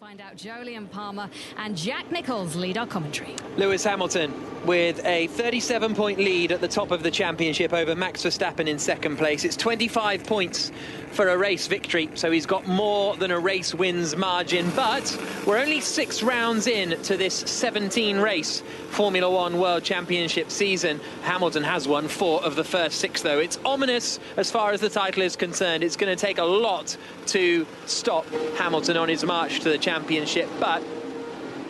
Find out Julian Palmer and Jack Nicholls lead our commentary. Lewis Hamilton with a 37-point lead at the top of the championship over Max Verstappen in second place. It's 25 points for a race victory, so he's got more than a race wins margin. But we're only 6 rounds in to this 17-race Formula One World Championship season. Hamilton has won 4 of the first 6, though. It's ominous as far as the title is concerned. It's going to take a lot to stop Hamilton on his march to the championship, but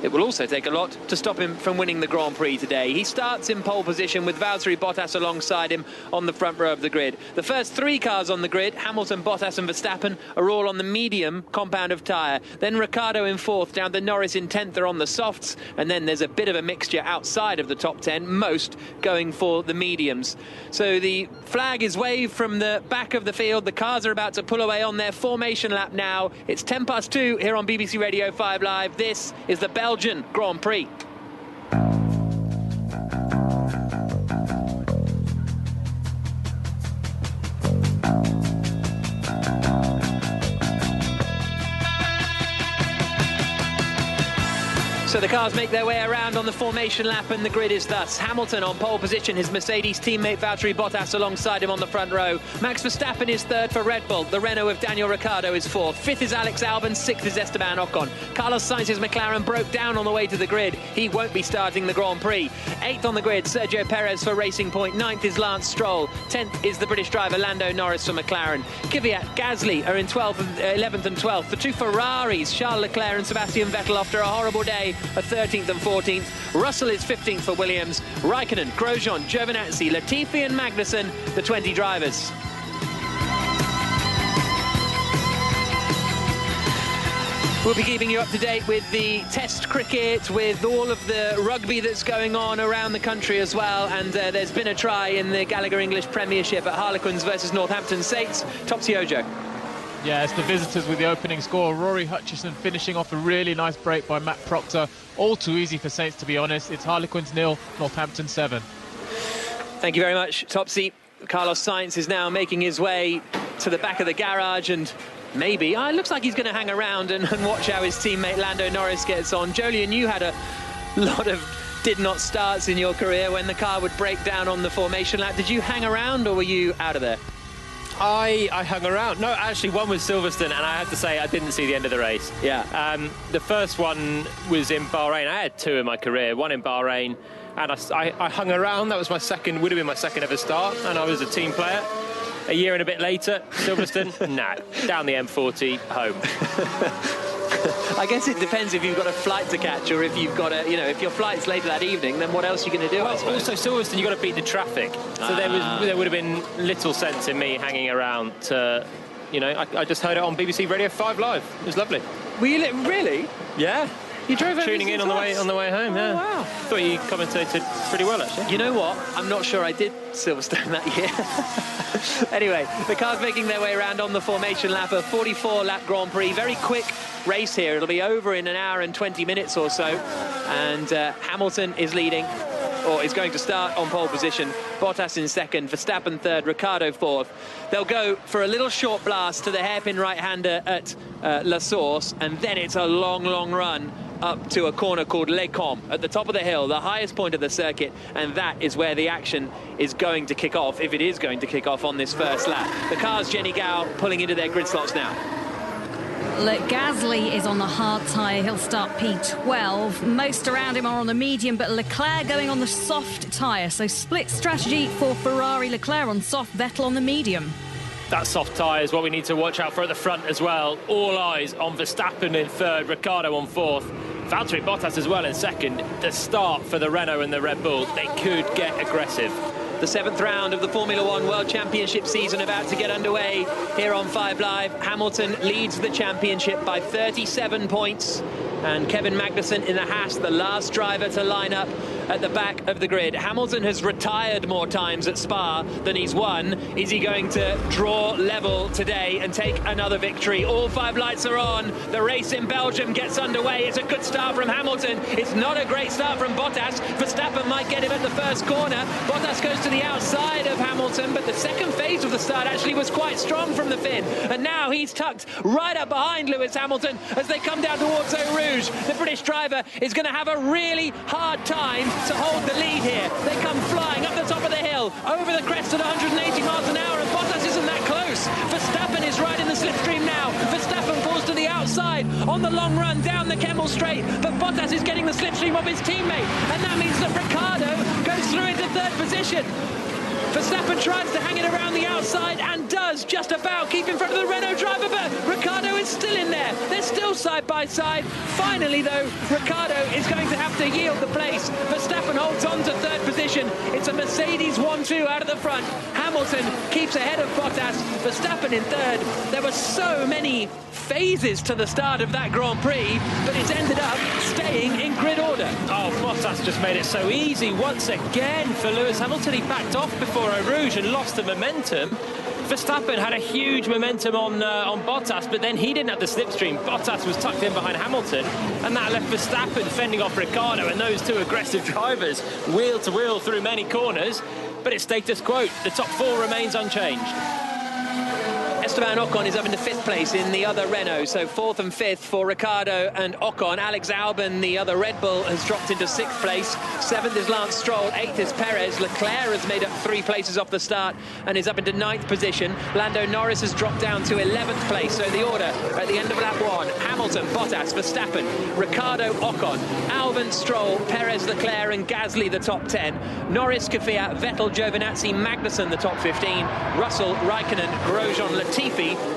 it will also take a lot to stop him from winning the Grand Prix today. He starts in pole position with Valtteri Bottas alongside him on the front row of the grid. The first 3 cars on the grid, Hamilton, Bottas and Verstappen, are all on the medium compound of tyre. Then Ricciardo in 4th, down to Norris in 10th are on the softs, and then there's a bit of a mixture outside of the top 10, most going for the mediums. So the flag is waved from the back of the field. The cars are about to pull away on their formation lap now. It's 2:10 here on BBC Radio 5 Live. This is the Belgian Grand Prix. So the cars make their way around on the formation lap, and the grid is thus: Hamilton on pole position, his Mercedes teammate Valtteri Bottas alongside him on the front row. Max Verstappen is 3rd for Red Bull. The Renault of Daniel Ricciardo is 4th. 5th is Alex Albon. 6th is Esteban Ocon. Carlos Sainz's McLaren broke down on the way to the grid. He won't be starting the Grand Prix. 8th on the grid, Sergio Perez for Racing Point. 9th is Lance Stroll. 10th is the British driver Lando Norris for McLaren. Kvyat, Gasly are in 11th and 12th. The 2 Ferraris, Charles Leclerc and Sebastian Vettel, after a horrible day, are 13th and 14th. Russell is 15th for Williams. Raikkonen, Grosjean, Giovinazzi, Latifi and Magnussen, the 20 drivers. We'll be keeping you up to date with the Test cricket, with all of the rugby that's going on around the country as well. And there's been a try in the Gallagher English Premiership at Harlequins versus Northampton Saints. Topsy Ojo. Yeah, it's the visitors with the opening score. Rory Hutchison finishing off a really nice break by Matt Proctor. All too easy for Saints, to be honest. It's Harlequins 0, Northampton 7. Thank you very much, Topsy. Carlos Sainz is now making his way to the back of the garage, and maybe, it looks like he's going to hang around and watch how his teammate Lando Norris gets on. Jolyon, you had a lot of did not starts in your career when the car would break down on the formation lap. Did you hang around, or were you out of there? I hung around. No, actually, one was Silverstone, and I have to say I didn't see the end of the race. Yeah. The first one was in Bahrain. I had 2 in my career, one in Bahrain, and I hung around. That was my second, would have been my second ever start, and I was a team player. A year and a bit later, Silverstone, down the M40, home. I guess it depends if you've got a flight to catch, or if you've got a, if your flight's later that evening, then what else are you going to do? Well, also Silverstone, you've got to beat the traffic. So there would have been little sense in me hanging around to, I just heard it on BBC Radio 5 Live. It was lovely. Were you really? Yeah. You drove tuning in on the way home. Oh, wow. Thought you commentated pretty well, actually. You know what? I'm not sure I did Silverstone that year. Anyway, the cars making their way around on the formation lap, a 44-lap Grand Prix. Very quick race here. It'll be over in an hour and 20 minutes or so. And Hamilton is leading, or is going to start on pole position. Bottas in 2nd, Verstappen 3rd, Ricciardo 4th. They'll go for a little short blast to the hairpin right-hander at La Source, and then it's a long, long run up to a corner called Les Combes at the top of the hill, the highest point of the circuit, and that is where the action is going to kick off, if it is going to kick off on this first lap. The cars, Jenny Gow, pulling into their grid slots now. Look, Gasly is on the hard tyre. He'll start P12. Most around him are on the medium, but Leclerc going on the soft tyre. So split strategy for Ferrari. Leclerc on soft, Vettel on the medium. That soft tyre is what we need to watch out for at the front as well. All eyes on Verstappen in 3rd, Ricciardo on 4th. Valtteri Bottas as well in 2nd. The start for the Renault and the Red Bull. They could get aggressive. The 7th round of the Formula One World Championship season about to get underway here on 5 Live. Hamilton leads the championship by 37 points. And Kevin Magnussen in the Haas, the last driver to line up at the back of the grid. Hamilton has retired more times at Spa than he's won. Is he going to draw level today and take another victory? All 5 lights are on. The race in Belgium gets underway. It's a good start from Hamilton. It's not a great start from Bottas. Verstappen might get him at the first corner. Bottas goes to the outside of Hamilton, but the second phase of the start actually was quite strong from the Finn. And now he's tucked right up behind Lewis Hamilton as they come down towards Eau Rouge. The British driver is going to have a really hard time to hold the lead here. They come flying up the top of the hill, over the crest at 180 miles an hour, and Bottas isn't that close. Verstappen is right in the slipstream now. Verstappen falls to the outside on the long run down the Kemmel Straight, but Bottas is getting the slipstream of his teammate, and that means that Ricciardo goes through into 3rd position. Verstappen tries to hang it around the outside and does just about keep in front of the Renault driver, but Ricciardo is still in there. They're still side by side. Finally, though, Ricciardo is going to have to yield the place. Verstappen holds on to 3rd position. It's a Mercedes 1-2 out of the front. Hamilton keeps ahead of Bottas. Verstappen in 3rd. There were so many phases to the start of that Grand Prix, but it's ended up staying in grid order. Oh, Bottas just made it so easy once again for Lewis Hamilton. He backed off before Eau Rouge and lost the momentum. Verstappen had a huge momentum on Bottas, but then he didn't have the slipstream. Bottas was tucked in behind Hamilton, and that left Verstappen fending off Ricciardo and those 2 aggressive drivers wheel to wheel through many corners. But it's status quo. The top 4 remains unchanged. Esteban Ocon is up into 5th place in the other Renault, so 4th and 5th for Ricciardo and Ocon. Alex Albon, the other Red Bull, has dropped into 6th place. 7th is Lance Stroll, 8th is Perez. Leclerc has made up 3 places off the start and is up into 9th position. Lando Norris has dropped down to 11th place, so the order at the end of lap 1: Hamilton, Bottas, Verstappen, Ricciardo, Ocon, Albon, Stroll, Perez, Leclerc and Gasly the top 10. Norris, Kvyat, Vettel, Giovinazzi, Magnussen the top 15. Russell, Raikkonen, Grosjean, Latifi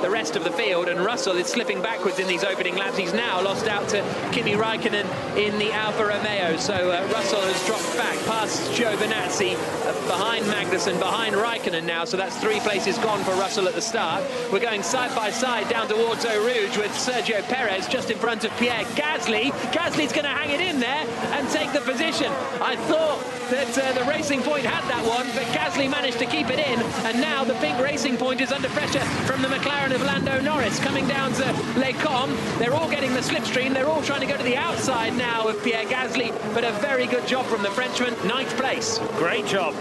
the rest of the field, and Russell is slipping backwards in these opening laps. He's now lost out to Kimi Raikkonen in the Alfa Romeo, so Russell has dropped back past Giovinazzi, behind Magnussen, behind Raikkonen now, so that's 3 places gone for Russell at the start. We're going side by side down towards Eau Rouge with Sergio Perez just in front of Pierre Gasly. Gasly's going to hang it in there and take the position. I thought that the Racing Point had that one, but Gasly managed to keep it in, and now the pink Racing Point is under pressure from the McLaren of Lando Norris. Coming down to Les Combes, they're all getting the slipstream, they're all trying to go to the outside now of Pierre Gasly, but a very good job from the Frenchman, 9th place. Great job.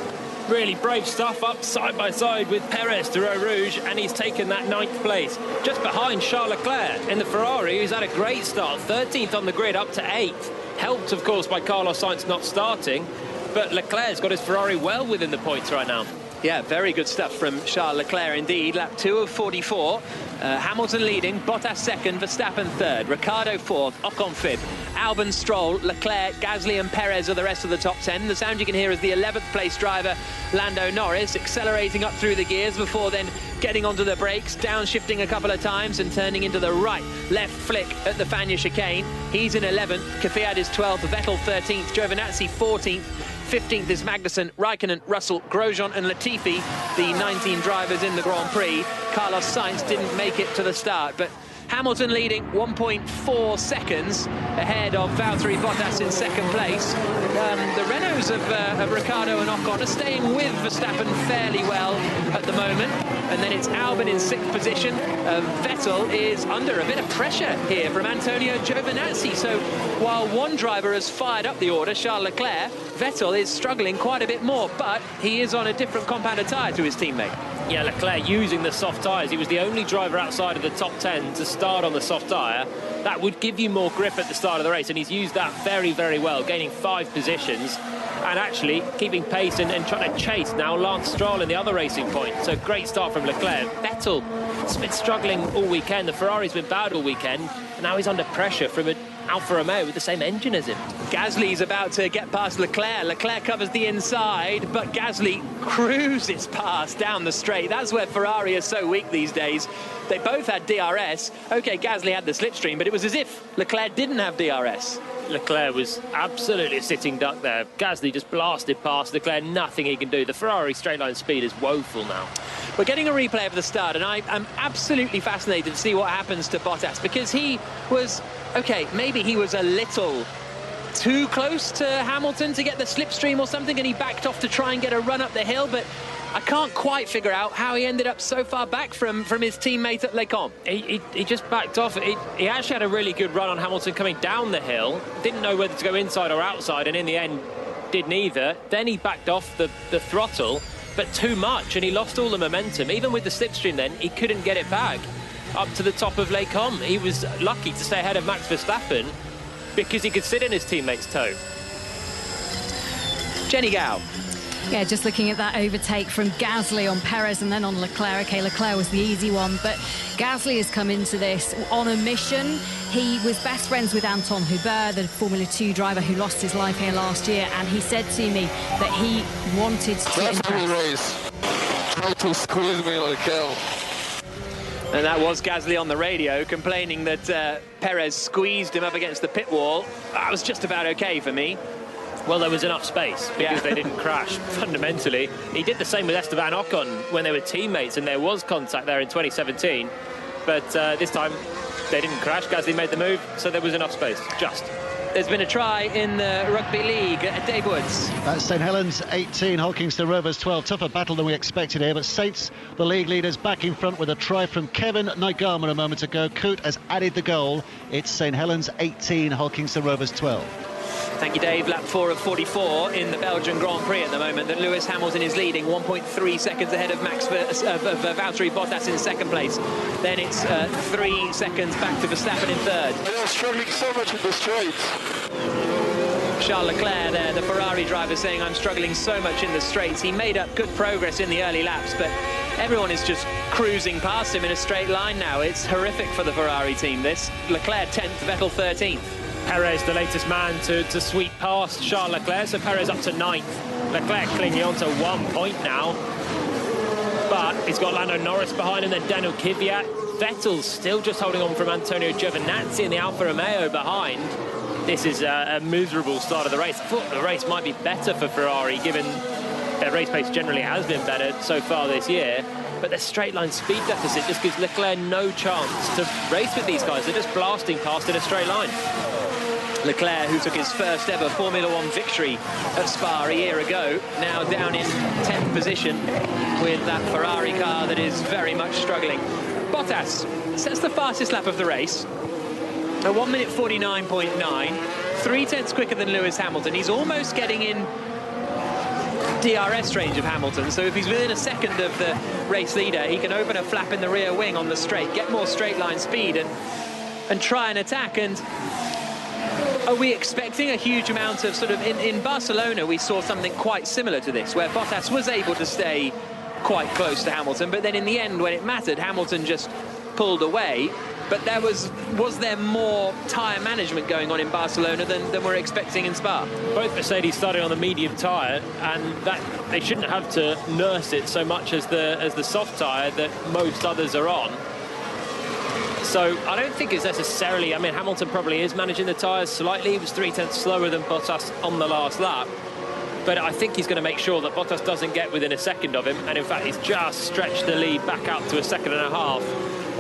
Really brave stuff, up side by side with Perez to Eau Rouge, and he's taken that 9th place, just behind Charles Leclerc in the Ferrari, who's had a great start, 13th on the grid, up to 8th. Helped, of course, by Carlos Sainz not starting, but Leclerc's got his Ferrari well within the points right now. Yeah, very good stuff from Charles Leclerc indeed. Lap 2 of 44. Hamilton leading, Bottas 2nd, Verstappen 3rd, Ricciardo 4th, Ocon 5th, Albon, Stroll, Leclerc, Gasly and Perez are the rest of the top 10. The sound you can hear is the 11th place driver, Lando Norris, accelerating up through the gears before then getting onto the brakes, downshifting a couple of times and turning into the right-left flick at the Fagnes chicane. He's in 11th, Kvyat is 12th, Vettel 13th, Giovinazzi 14th, 15th is Magnussen, Raikkonen, Russell, Grosjean and Latifi, the 19 drivers in the Grand Prix. Carlos Sainz didn't make it to the start, but Hamilton leading 1.4 seconds ahead of Valtteri Bottas in 2nd place. The Renaults of Ricciardo and Ocon are staying with Verstappen fairly well at the moment. And then it's Albon in 6th position. Vettel is under a bit of pressure here from Antonio Giovinazzi. So while one driver has fired up the order, Charles Leclerc, Vettel is struggling quite a bit more, but he is on a different compound tyre to his teammate. Yeah, Leclerc using the soft tyres. He was the only driver outside of the top 10 to start on the soft tyre. That would give you more grip at the start of the race, and he's used that very, very well, gaining 5 positions and actually keeping pace and trying to chase now Lance Stroll in the other Racing Point. So great start from Leclerc. Vettel has been struggling all weekend. The Ferrari's been bad all weekend, and now he's under pressure from an Alfa Romeo with the same engine as him. Gasly's about to get past Leclerc. Leclerc covers the inside, but Gasly cruises past down the straight. That's where Ferrari is so weak these days. They both had DRS. OK, Gasly had the slipstream, but it was as if Leclerc didn't have DRS. Leclerc was absolutely a sitting duck there. Gasly just blasted past Leclerc, nothing he can do. The Ferrari straight line speed is woeful now. We're getting a replay of the start, and I'm absolutely fascinated to see what happens to Bottas, because he was, OK, maybe he was a little too close to Hamilton to get the slipstream or something, and he backed off to try and get a run up the hill, but I can't quite figure out how he ended up so far back from his teammate at Les Combes. He just backed off. He actually had a really good run on Hamilton coming down the hill. Didn't know whether to go inside or outside, and in the end did neither. Then he backed off the throttle, but too much, and he lost all the momentum. Even with the slipstream then, he couldn't get it back up to the top of Les Combes. He was lucky to stay ahead of Max Verstappen because he could sit in his teammate's toe. Jenny Gow. Yeah, just looking at that overtake from Gasly on Perez and then on Leclerc. Okay, Leclerc was the easy one, but Gasly has come into this on a mission. He was best friends with Anton Hubert, the Formula 2 driver who lost his life here last year, and he said to me that he wanted to impress. Race. Try to squeeze me like hell. And that was Gasly on the radio complaining that Perez squeezed him up against the pit wall. That was just about okay for me. Well, there was enough space because they didn't crash, fundamentally. He did the same with Esteban Ocon when they were teammates, and there was contact there in 2017. But this time, they didn't crash. Gasly made the move, so there was enough space, just. There's been a try in the Rugby League. Dave Woods. That's St Helens 18, Hulkington Rovers 12. Tougher battle than we expected here, but Saints, the league leaders, back in front with a try from Kevin Nygama a moment ago. Coote has added the goal. It's St Helens 18, Hulkington Rovers 12. Thank you, Dave. Lap 4 of 44 in the Belgian Grand Prix at the moment that Lewis Hamilton is leading, 1.3 seconds ahead of Valtteri Bottas in second place. Then it's 3 seconds back to Verstappen in third. They're struggling so much in the straights. Charles Leclerc there, the Ferrari driver, saying I'm struggling so much in the straights. He made up good progress in the early laps, but everyone is just cruising past him in a straight line now. It's horrific for the Ferrari team, this. Leclerc 10th, Vettel 13th. Perez, the latest man to sweep past Charles Leclerc, so Perez up to 9th. Leclerc clinging on to 1 point now, but he's got Lando Norris behind him, then Daniel Kvyat. Vettel's still just holding on from Antonio Giovinazzi and the Alfa Romeo behind. This is a miserable start of the race. I thought the race might be better for Ferrari, given their race pace generally has been better so far this year. But their straight line speed deficit just gives Leclerc no chance to race with these guys. They're just blasting past in a straight line. Leclerc, who took his first ever Formula 1 victory at Spa a year ago, now down in 10th position with that Ferrari car that is very much struggling. Bottas sets the fastest lap of the race at 1 minute 49.9, 3 tenths quicker than Lewis Hamilton. He's almost getting in DRS range of Hamilton, so if he's within a second of the race leader, he can open a flap in the rear wing on the straight, get more straight line speed and try and attack. And are we expecting a huge amount of sort of... In Barcelona, we saw something quite similar to this, where Bottas was able to stay quite close to Hamilton, but then in the end, when it mattered, Hamilton just pulled away. But there was there more tyre management going on in Barcelona than we're expecting in Spa? Both Mercedes starting on the medium tyre, and that they shouldn't have to nurse it so much as the soft tyre that most others are on. So I don't think it's necessarily... I mean, Hamilton probably is managing the tyres slightly. He was 3 tenths slower than Bottas on the last lap. But I think he's going to make sure that Bottas doesn't get within a second of him. And in fact, he's just stretched the lead back out to a second and a half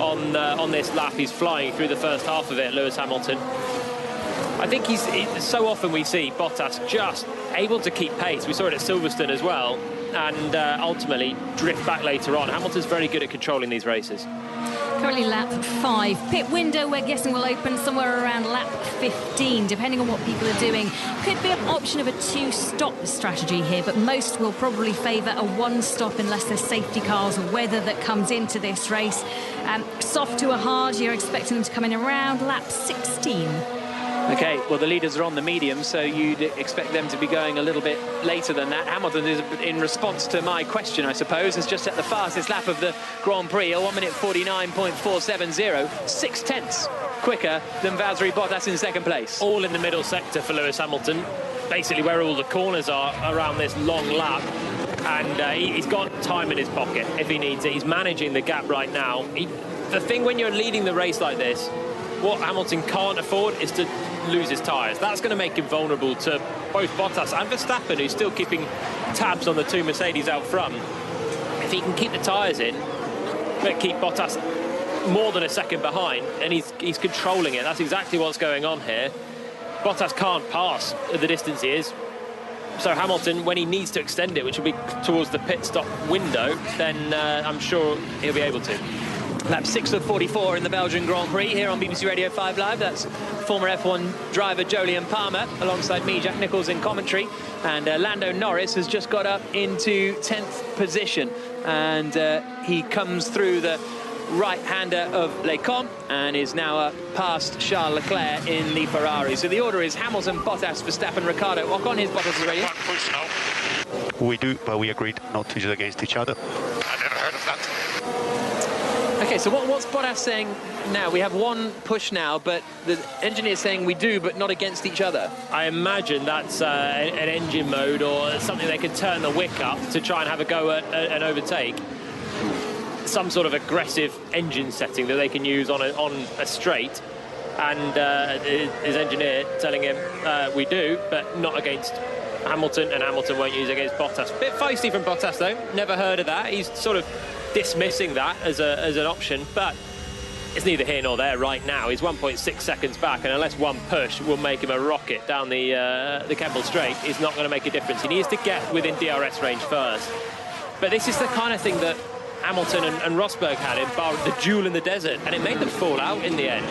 on this lap. He's flying through the first half of it, Lewis Hamilton. I think so often we see Bottas just able to keep pace. We saw it at Silverstone as well, and ultimately drift back later on. Hamilton's very good at controlling these races. Currently lap 5. Pit window, we're guessing, will open somewhere around lap 15, depending on what people are doing. Could be an option of a 2-stop strategy here, but most will probably favour a 1-stop unless there's safety cars or weather that comes into this race. Soft to a hard, you're expecting them to come in around lap 16. OK, well, the leaders are on the medium, so you'd expect them to be going a little bit later than that. Hamilton is, in response to my question, I suppose, has just set the fastest lap of the Grand Prix, a 1 minute 49.470, 6 tenths quicker than Valtteri Bottas in second place. All in the middle sector for Lewis Hamilton, basically where all the corners are around this long lap. And he's got time in his pocket if he needs it. He's managing the gap right now. The thing when you're leading the race like this, what Hamilton can't afford is to lose his tyres. That's going to make him vulnerable to both Bottas and Verstappen, who's still keeping tabs on the 2 Mercedes out front. If he can keep the tyres in, but keep Bottas more than a second behind, and he's controlling it. That's exactly what's going on here. Bottas can't pass at the distance he is. So Hamilton, when he needs to extend it, which will be towards the pit stop window, then I'm sure he'll be able to. Lap 6 of 44 in the Belgian Grand Prix here on BBC Radio 5 Live. That's former F1 driver Jolyon Palmer alongside me, Jack Nicholls, in commentary. And Lando Norris has just got up into 10th position. And he comes through the right-hander of Lecombe and is now up past Charles Leclerc in the Ferrari. So the order is Hamilton, Bottas, Verstappen, Ricciardo. Ocon, his Bottas is ready. We do, but we agreed not to use it against each other. I never heard of that. Okay, so what's Bottas saying now? We have one push now, but the engineer's saying we do, but not against each other. I imagine that's an engine mode or something they can turn the wick up to try and have a go at an overtake. Some sort of aggressive engine setting that they can use on a straight. And his engineer telling him we do, but not against Hamilton, and Hamilton won't use against Bottas. Bit feisty from Bottas, though. Never heard of that. He's sort of dismissing that as an option, but it's neither here nor there right now. He's 1.6 seconds back, and unless one push will make him a rocket down the Kemble Straight, it's not going to make a difference. He needs to get within DRS range first. But this is the kind of thing that Hamilton and Rosberg had in the duel in the desert, and it made them fall out in the end.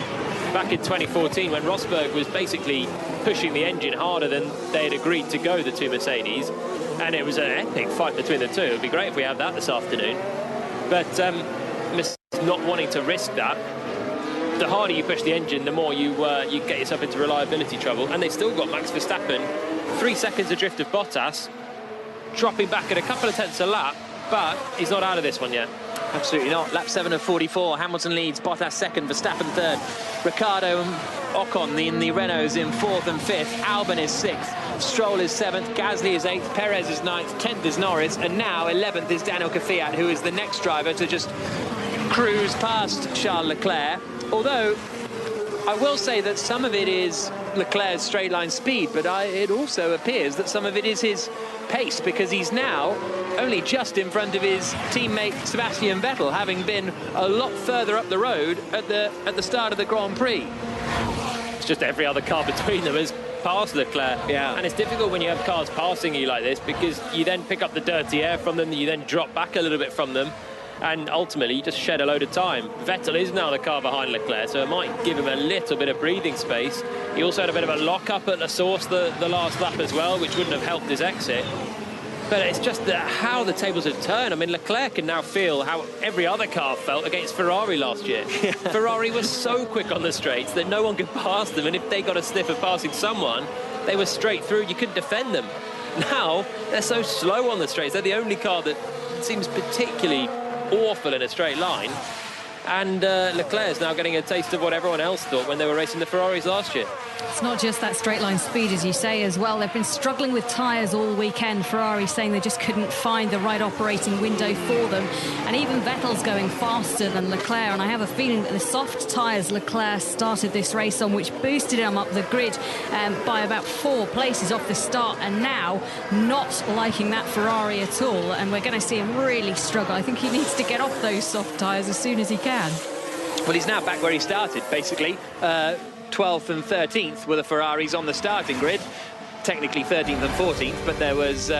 Back in 2014, when Rosberg was basically pushing the engine harder than they had agreed to go, the two Mercedes, and it was an epic fight between the two. It would be great if we had that this afternoon. But Mercedes not wanting to risk that. The harder you push the engine, the more you get yourself into reliability trouble. And they've still got Max Verstappen 3 seconds adrift of Bottas, dropping back at a couple of tenths a lap, but he's not out of this one yet. Absolutely not. Lap 7 of 44. Hamilton leads, Bottas second, Verstappen third. Ricciardo and Ocon in the Renaults in fourth and fifth. Albon is sixth. Stroll is seventh. Gasly is eighth. Perez is ninth. 10th is Norris. And now 11th is Daniel Kvyat, who is the next driver to just cruise past Charles Leclerc. Although I will say that some of it is Leclerc's straight line speed, but it also appears that some of it is his pace, because he's now only just in front of his teammate Sebastian Vettel, having been a lot further up the road at the start of the Grand Prix. It's just every other car between them has passed Leclerc. Yeah. And it's difficult when you have cars passing you like this, because you then pick up the dirty air from them, you then drop back a little bit from them, and ultimately you just shed a load of time. Vettel is now the car behind Leclerc, so it might give him a little bit of breathing space. He also had a bit of a lock-up at the source the last lap as well, which wouldn't have helped his exit. But it's just how the tables have turned. I mean, Leclerc can now feel how every other car felt against Ferrari last year. Yeah. Ferrari was so quick on the straights that no one could pass them, and if they got a sniff of passing someone, they were straight through. You couldn't defend them. Now, they're so slow on the straights. They're the only car that seems particularly awful in a straight line. And Leclerc's now getting a taste of what everyone else thought when they were racing the Ferraris last year. It's not just that straight line speed, as you say, as well. They've been struggling with tyres all weekend. Ferrari saying they just couldn't find the right operating window for them. And even Vettel's going faster than Leclerc. And I have a feeling that the soft tyres Leclerc started this race on, which boosted him up the grid by about 4 places off the start. And now not liking that Ferrari at all. And we're going to see him really struggle. I think he needs to get off those soft tyres as soon as he can. Well, he's now back where he started, basically. 12th and 13th were the Ferraris on the starting grid. Technically 13th and 14th, but there was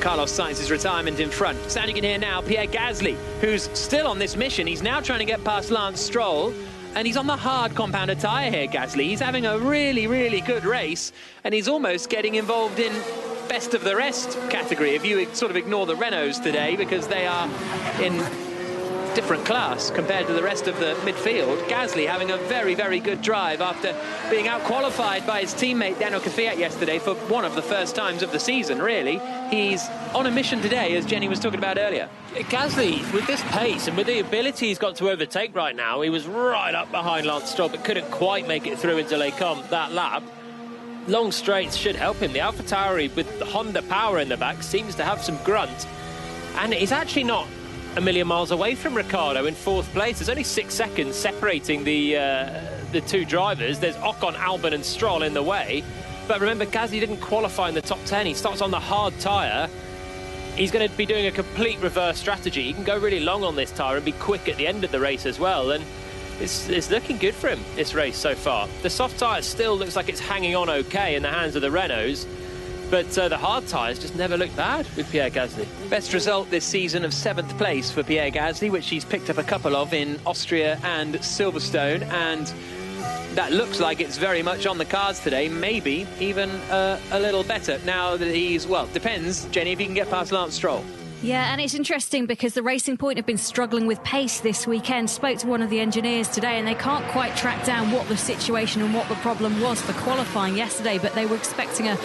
Carlos Sainz's retirement in front. Standing in here now, Pierre Gasly, who's still on this mission. He's now trying to get past Lance Stroll, and he's on the hard compounder tyre here, Gasly. He's having a really, really good race, and he's almost getting involved in best of the rest category, if you sort of ignore the Renaults today, because they are in different class compared to the rest of the midfield. Gasly having a very, very good drive after being out-qualified by his teammate Daniel Kvyat yesterday for one of the first times of the season, really. He's on a mission today, as Jenny was talking about earlier. Gasly, with this pace and with the ability he's got to overtake right now, he was right up behind Lance Stroll, but couldn't quite make it through into Lecombe that lap. Long straights should help him. The AlphaTauri with the Honda power in the back seems to have some grunt, and he's actually not a million miles away from Ricciardo in 4th place. There's only 6 seconds separating the two drivers. There's Ocon, Albon and Stroll in the way. But remember, Gasly didn't qualify in the top 10. He starts on the hard tyre. He's going to be doing a complete reverse strategy. He can go really long on this tyre and be quick at the end of the race as well. And it's looking good for him, this race so far. The soft tyre still looks like it's hanging on okay in the hands of the Renaults, but the hard tyres just never look bad with Pierre Gasly. Best result this season of 7th place for Pierre Gasly, which he's picked up a couple of in Austria and Silverstone, and that looks like it's very much on the cards today, maybe even a little better now that he's, well, depends, Jenny, if he can get past Lance Stroll. Yeah, and it's interesting because the Racing Point have been struggling with pace this weekend. Spoke to one of the engineers today and they can't quite track down what the situation and what the problem was for qualifying yesterday, but they were expecting a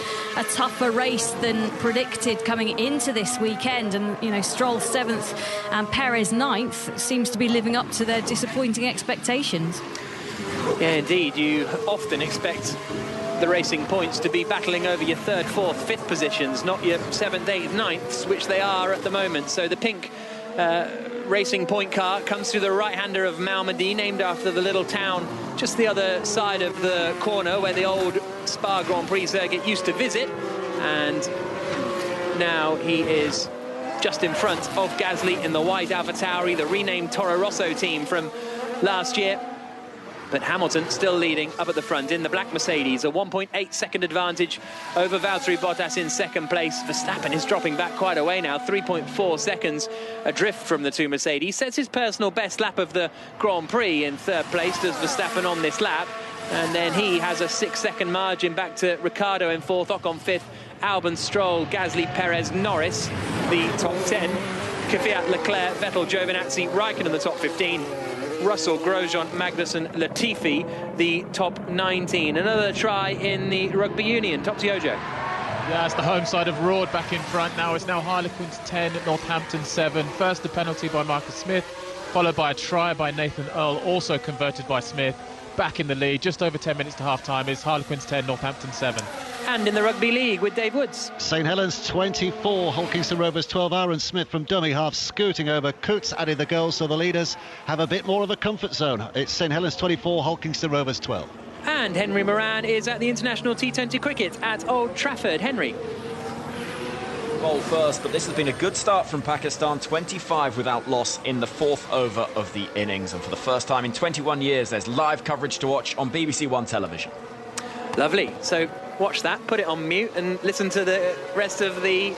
tougher race than predicted coming into this weekend. And, you know, Stroll 7th and Perez 9th seems to be living up to their disappointing expectations. Yeah, indeed. You often expect the Racing Points to be battling over your 3rd, 4th, 5th positions, not your 7th, 8th, 9ths, which they are at the moment. So the pink Racing Point car comes through the right-hander of Malmedy, named after the little town just the other side of the corner where the old Spa Grand Prix circuit used to visit. And now he is just in front of Gasly in the white AlphaTauri, the renamed Toro Rosso team from last year. But Hamilton still leading up at the front in the black Mercedes, a 1.8 second advantage over Valtteri Bottas in 2nd place. Verstappen is dropping back quite a way now, 3.4 seconds adrift from the two Mercedes. Sets his personal best lap of the Grand Prix in 3rd place, does Verstappen on this lap. And then he has a 6-second margin back to Ricciardo in 4th, Ocon 5th, Albon, Stroll, Gasly, Perez, Norris, the top 10. Kvyat, Leclerc, Vettel, Giovinazzi, Raikkonen the top 15. Russell, Grosjean, Magnussen, Latifi, the top 19. Another try in the Rugby Union. Top to Yojo. Yeah, it's the home side of Roard back in front now. It's now Harlequins 10, Northampton 7. First, the penalty by Marcus Smith, followed by a try by Nathan Earl, also converted by Smith. Back in the lead, just over 10 minutes to half-time, is Harlequins 10, Northampton 7. And in the Rugby League with Dave Woods. St Helens 24, Hulkingston Rovers 12. Aaron Smith from dummy half scooting over. Coots added the goal, so the leaders have a bit more of a comfort zone. It's St Helens 24, Hulkingston Rovers 12. And Henry Moran is at the International T20 Cricket at Old Trafford. Henry. Ball first, but this has been a good start from Pakistan. 25 without loss in the 4th over of the innings, and for the first time in 21 years there's live coverage to watch on BBC One television. Lovely. So watch that, put it on mute and listen to the rest of the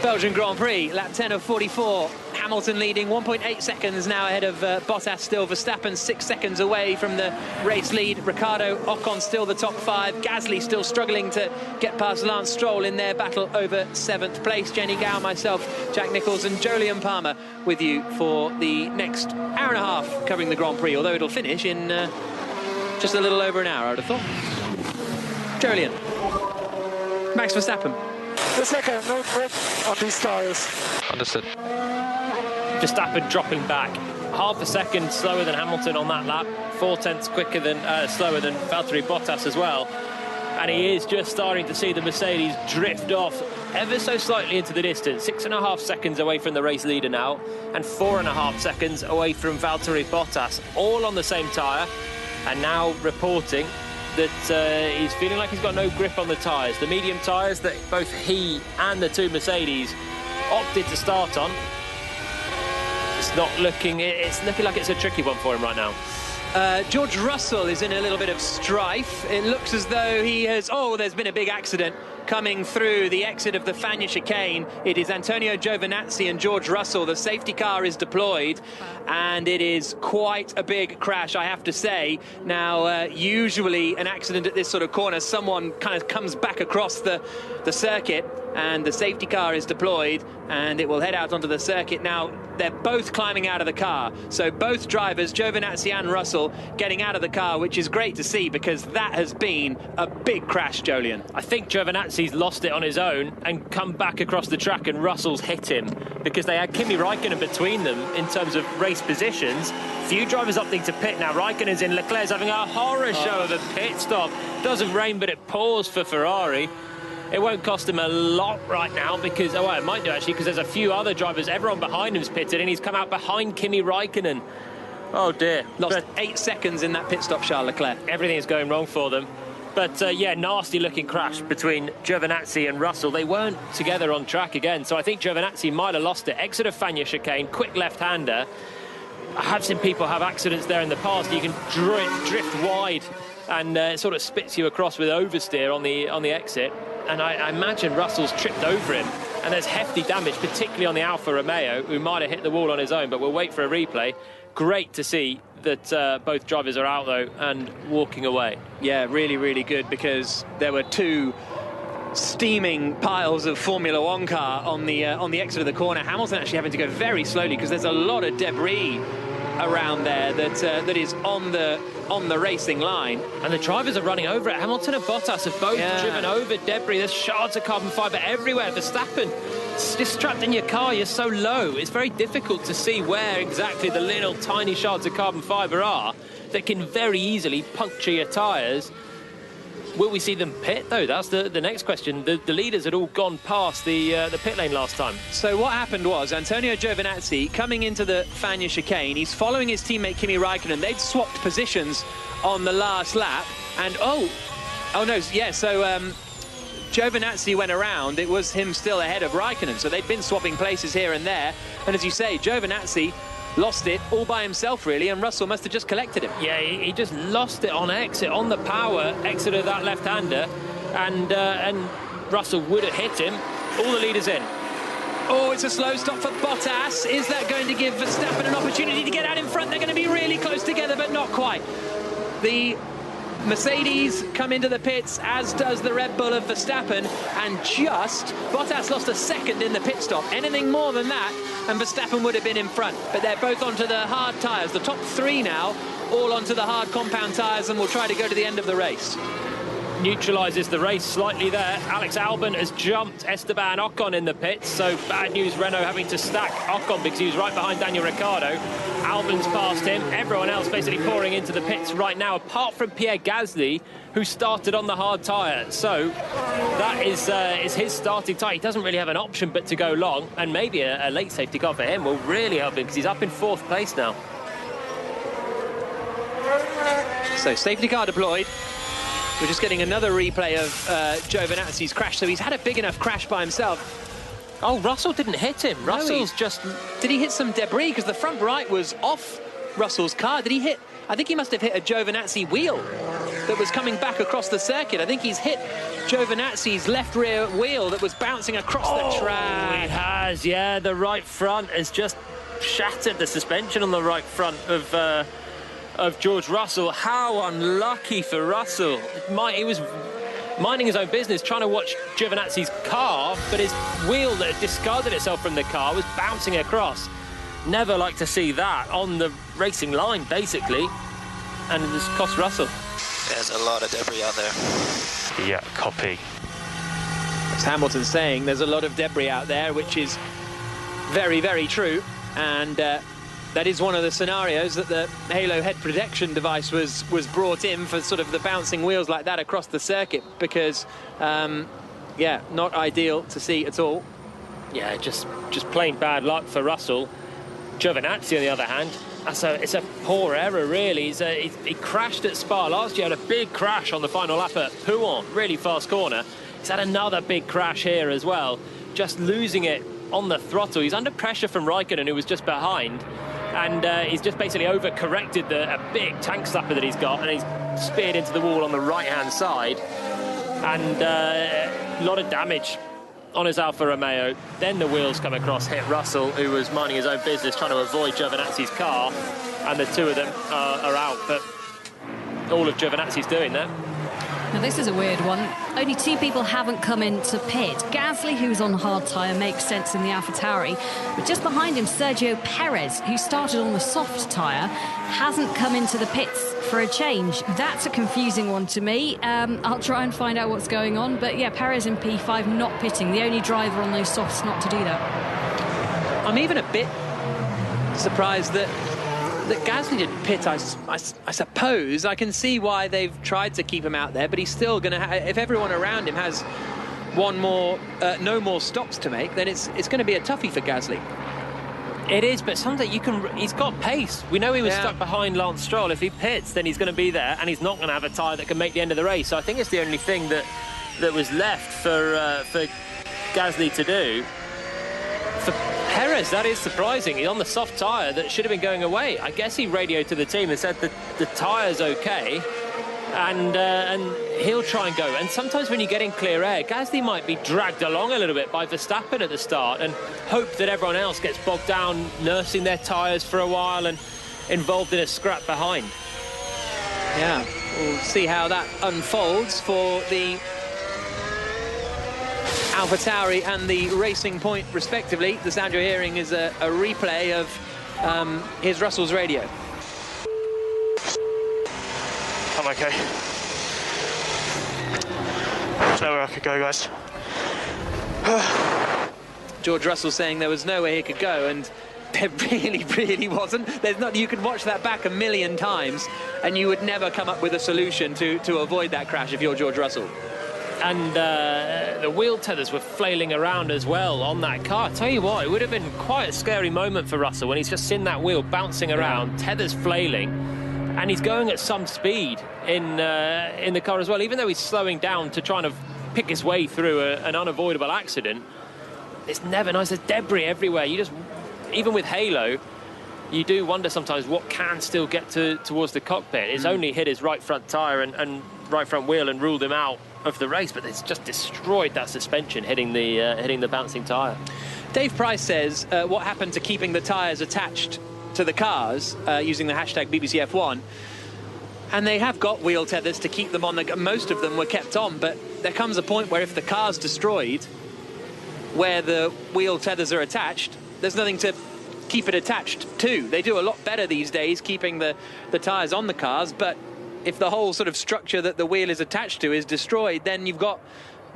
Belgian Grand Prix. Lap 10 of 44. Hamilton leading 1.8 seconds now ahead of Bottas still. Verstappen 6 seconds away from the race lead. Ricciardo, Ocon still the top 5. Gasly still struggling to get past Lance Stroll in their battle over 7th place. Jenny Gow, myself, Jack Nicholls and Jolyon Palmer with you for the next hour and a half covering the Grand Prix, although it'll finish in just a little over an hour, I would have thought. Jolyon. Max Verstappen. The second, no grip on these tyres. Understood. Verstappen dropping back half a second slower than Hamilton on that lap, 0.4 quicker than slower than Valtteri Bottas as well, and he is just starting to see the Mercedes drift off ever so slightly into the distance. 6.5 seconds away from the race leader now, and 4.5 seconds away from Valtteri Bottas, all on the same tyre, and now reporting that he's feeling like he's got no grip on the tyres. The medium tyres that both he and the two Mercedes opted to start on. It's looking like it's a tricky one for him right now. George Russell is in a little bit of strife. It looks as though he has... Oh, there's been a big accident coming through the exit of the Fagnes chicane. It is Antonio Giovinazzi and George Russell. The safety car is deployed, and it is quite a big crash, I have to say. Now, usually an accident at this sort of corner, someone kind of comes back across the circuit, and the safety car is deployed, and it will head out onto the circuit. Now, they're both climbing out of the car. So both drivers, Giovinazzi and Russell, getting out of the car, which is great to see because that has been a big crash, Jolyon. I think Giovinazzi's lost it on his own and come back across the track, and Russell's hit him because they had Kimi Raikkonen between them in terms of race positions. Few drivers opting to pit now. Raikkonen's in, Leclerc's having a horror show of a pit stop. Doesn't rain, but it pours for Ferrari. It won't cost him a lot right now because, oh, well, it might do actually, because there's a few other drivers. Everyone behind him's pitted, and he's come out behind Kimi Raikkonen. Oh dear. Lost 8 seconds in that pit stop, Charles Leclerc. Everything is going wrong for them. But yeah, nasty looking crash between Giovinazzi and Russell. They weren't together on track again, so I think Giovinazzi might have lost it. Exit of Fagnes chicane, quick left-hander. I have seen people have accidents there in the past. You can drift wide, and it sort of spits you across with oversteer on the exit. And I imagine Russell's tripped over him, and there's hefty damage, particularly on the Alfa Romeo, who might have hit the wall on his own, but we'll wait for a replay. Great to see that both drivers are out, though, and walking away. Yeah, really, really good, because there were two steaming piles of Formula One car on the exit of the corner. Hamilton actually having to go very slowly because there's a lot of debris around there that is on the racing line, and the drivers are running over it. Hamilton and Bottas have both driven over debris. There's shards of carbon fibre everywhere. Verstappen, just strapped in your car, you're so low, it's very difficult to see where exactly the little tiny shards of carbon fibre are that can very easily puncture your tyres. Will we see them pit, though? That's the next question. The leaders had all gone past the pit lane last time. So what happened was Antonio Giovinazzi coming into the Fagnes chicane. He's following his teammate Kimi Raikkonen. They'd swapped positions on the last lap, and so Giovinazzi went around. It was him still ahead of Raikkonen, so they'd been swapping places here and there. And as you say, Giovinazzi lost it all by himself, really, and Russell must have just collected him. Yeah, he just lost it on exit, on the power exit of that left-hander, and Russell would have hit him. All the leaders in. Oh, it's a slow stop for Bottas. Is that going to give Verstappen an opportunity to get out in front? They're going to be really close together, but not quite. The Mercedes come into the pits, as does the Red Bull of Verstappen, and Bottas lost a second in the pit stop. Anything more than that, and Verstappen would have been in front. But they're both onto the hard tyres. The top three now, all onto the hard compound tyres, and will try to go to the end of the race. Neutralises the race slightly there. Alex Albon has jumped Esteban Ocon in the pits, so bad news, Renault having to stack Ocon because he was right behind Daniel Ricciardo. Albon's passed him. Everyone else basically pouring into the pits right now, apart from Pierre Gasly, who started on the hard tyre. So that is his starting tyre. He doesn't really have an option but to go long, and maybe a late safety car for him will really help him because he's up in 4th place now. So safety car deployed. We're just getting another replay of Giovinazzi's crash. So he's had a big enough crash by himself. Oh, Russell didn't hit him. Russell's just... Did he hit some debris? Because the front right was off Russell's car. Did he hit... I think he must have hit a Giovinazzi wheel that was coming back across the circuit. I think he's hit Giovinazzi's left rear wheel that was bouncing across the track. He has, yeah. The right front has just shattered the suspension on the right front of George Russell. How unlucky for Russell. He was minding his own business, trying to watch Giovinazzi's car, but his wheel that had discarded itself from the car was bouncing across. Never like to see that on the racing line, basically. And it's cost Russell. There's a lot of debris out there. Yeah, copy. As Hamilton's saying, there's a lot of debris out there, which is very, very true. And that is one of the scenarios that the Halo head protection device was brought in for, sort of the bouncing wheels like that across the circuit, because, yeah, not ideal to see at all. Yeah, just plain bad luck for Russell. Giovinazzi, on the other hand, it's a poor error, really. He crashed at Spa last year, had a big crash on the final lap at Pouhon, really fast corner. He's had another big crash here as well, just losing it on the throttle. He's under pressure from Raikkonen, who was just behind, and he's just basically overcorrected a big tank slapper that he's got, and he's speared into the wall on the right-hand side, and a lot of damage on his Alfa Romeo. Then the wheels come across, hit Russell, who was minding his own business, trying to avoid Giovinazzi's car, and the two of them are out. But all of Giovinazzi's doing there. Now, this is a weird one. Only 2 people haven't come into pit. Gasly, who's on hard tyre, makes sense in the AlphaTauri. But just behind him, Sergio Perez, who started on the soft tyre, hasn't come into the pits for a change. That's a confusing one to me. I'll try and find out what's going on. But, yeah, Perez in P5 not pitting. The only driver on those softs not to do that. I'm even a bit surprised that Gasly didn't pit. I suppose I can see why they've tried to keep him out there, but he's still going to if everyone around him has no more stops to make, then it's going to be a toughie for Gasly. It is, but something he's got pace. We know he was stuck behind Lance Stroll. If he pits, then he's going to be there, and he's not going to have a tyre that can make the end of the race. So I think it's the only thing that was left for Gasly to do. For Perez, that is surprising. He's on the soft tyre that should have been going away. I guess he radioed to the team and said that the tyre's okay, and he'll try and go. And sometimes when you get in clear air, Gasly might be dragged along a little bit by Verstappen at the start and hope that everyone else gets bogged down nursing their tyres for a while and involved in a scrap behind. Yeah, we'll see how that unfolds for the AlphaTauri and the Racing Point, respectively. The sound you're hearing is a replay of here's Russell's radio. I'm okay. There's nowhere I could go, guys. George Russell saying there was nowhere he could go, and there really wasn't. There's not. You could watch that back a million times, and you would never come up with a solution to avoid that crash if you're George Russell. And the wheel tethers were flailing around as well on that car. I tell you what, it would have been quite a scary moment for Russell when he's just seen that wheel bouncing around, tethers flailing, and he's going at some speed in the car as well. Even though he's slowing down to try and pick his way through an unavoidable accident, it's never nice. There's debris everywhere. Even with Halo, you do wonder sometimes what can still get towards the cockpit. It's only hit his right front tyre and right front wheel and ruled him out of the race, but it's just destroyed that suspension hitting the bouncing tyre. Dave Price says what happened to keeping the tyres attached to the cars using the hashtag BBC F1, and they have got wheel tethers to keep them on. Most of them were kept on, but there comes a point where if the car's destroyed, where the wheel tethers are attached, there's nothing to keep it attached to. They do a lot better these days keeping the tyres on the cars, but if the whole sort of structure that the wheel is attached to is destroyed, then you've got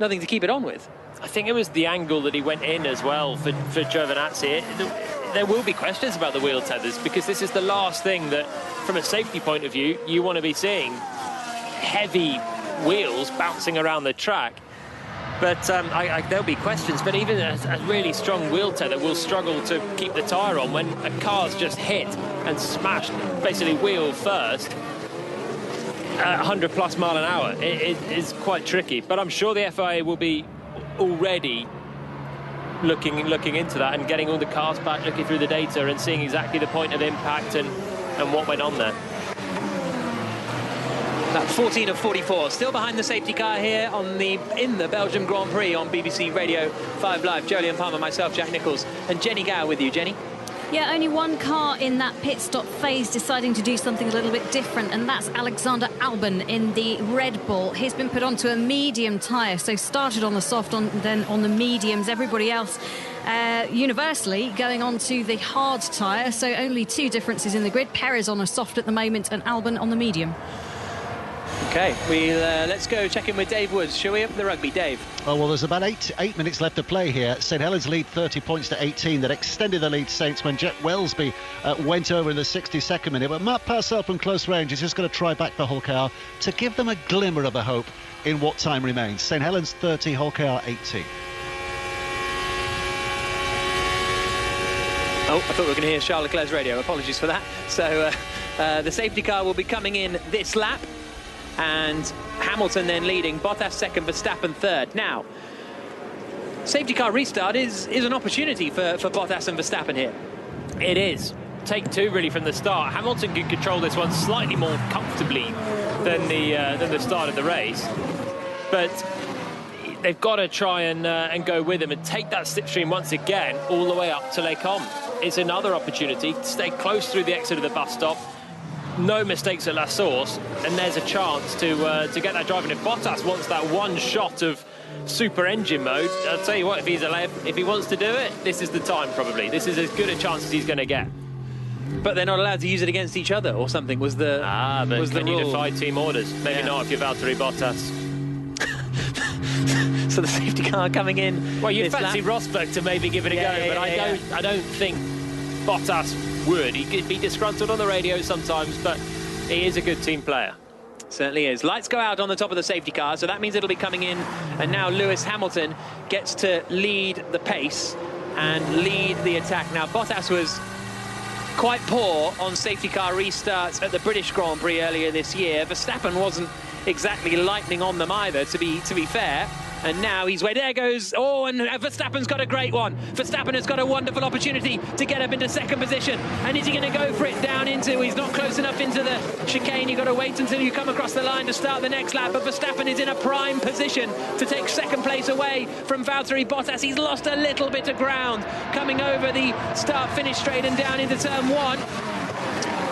nothing to keep it on with. I think it was the angle that he went in as well for Giovinazzi. There will be questions about the wheel tethers, because this is the last thing that, from a safety point of view, you want to be seeing. Heavy wheels bouncing around the track. But there'll be questions, but even a really strong wheel tether will struggle to keep the tyre on when a car's just hit and smashed, basically wheel first, 100 plus mile an hour. It is quite tricky, but I'm sure the FIA will be already looking into that and getting all the cars back, looking through the data and seeing exactly the point of impact and what went on there. That 14 of 44, still behind the safety car here in the Belgium Grand Prix on BBC Radio 5 Live. Jolyon Palmer, myself, Jack Nicholls, and Jenny Gow with you. Jenny? Yeah, only one car in that pit stop phase deciding to do something a little bit different, and that's Alexander Albon in the Red Bull. He's been put onto a medium tyre, so started on the soft, then on the mediums. Everybody else universally going on to the hard tyre, so only two differences in the grid. Perez on a soft at the moment and Albon on the medium. OK, let's go check in with Dave Woods, shall we, up the rugby? Dave? Oh, well, there's about 8 minutes left to play here. St Helens lead 30 points to 18. That extended the lead, Saints, when Jet Wellesby went over in the 62nd minute. But Matt Purcell from close range is just going to try back for Hull KR to give them a glimmer of a hope in what time remains. St Helens 30, Hull KR 18. Oh, I thought we were going to hear Charles Leclerc's radio. Apologies for that. So the safety car will be coming in this lap, and Hamilton then leading, Bottas second, Verstappen third. Now, safety car restart is an opportunity for Bottas and Verstappen here. It is. Take two, really, from the start. Hamilton could control this one slightly more comfortably than the start of the race. But they've got to try and go with him and take that slipstream once again all the way up to Les Combes. It's another opportunity to stay close through the exit of the bus stop. No mistakes at La Source, and there's a chance to get that driving. If Bottas wants that one shot of super engine mode, I'll tell you what, if he wants to do it, this is the time probably. This is as good a chance as he's going to get. But they're not allowed to use it against each other or something, was the but was can the you rule. defy team orders? Maybe not if you're Valtteri Bottas. So the safety car coming in. Well, you'd fancy Rosberg to maybe give it a go, but I don't think Bottas would. He could be disgruntled on the radio sometimes, but he is a good team player. Certainly is. Lights go out on the top of the safety car, so that means it'll be coming in, and now Lewis Hamilton gets to lead the pace and lead the attack. Now, Bottas was quite poor on safety car restarts at the British Grand Prix earlier this year. Verstappen wasn't exactly lightning on them either, to be fair. And now he's there goes, oh, and Verstappen's got a great one. Verstappen has got a wonderful opportunity to get up into second position. And is he going to go for it down into, he's not close enough into the chicane. You've got to wait until you come across the line to start the next lap. But Verstappen is in a prime position to take second place away from Valtteri Bottas. He's lost a little bit of ground coming over the start-finish straight and down into turn one.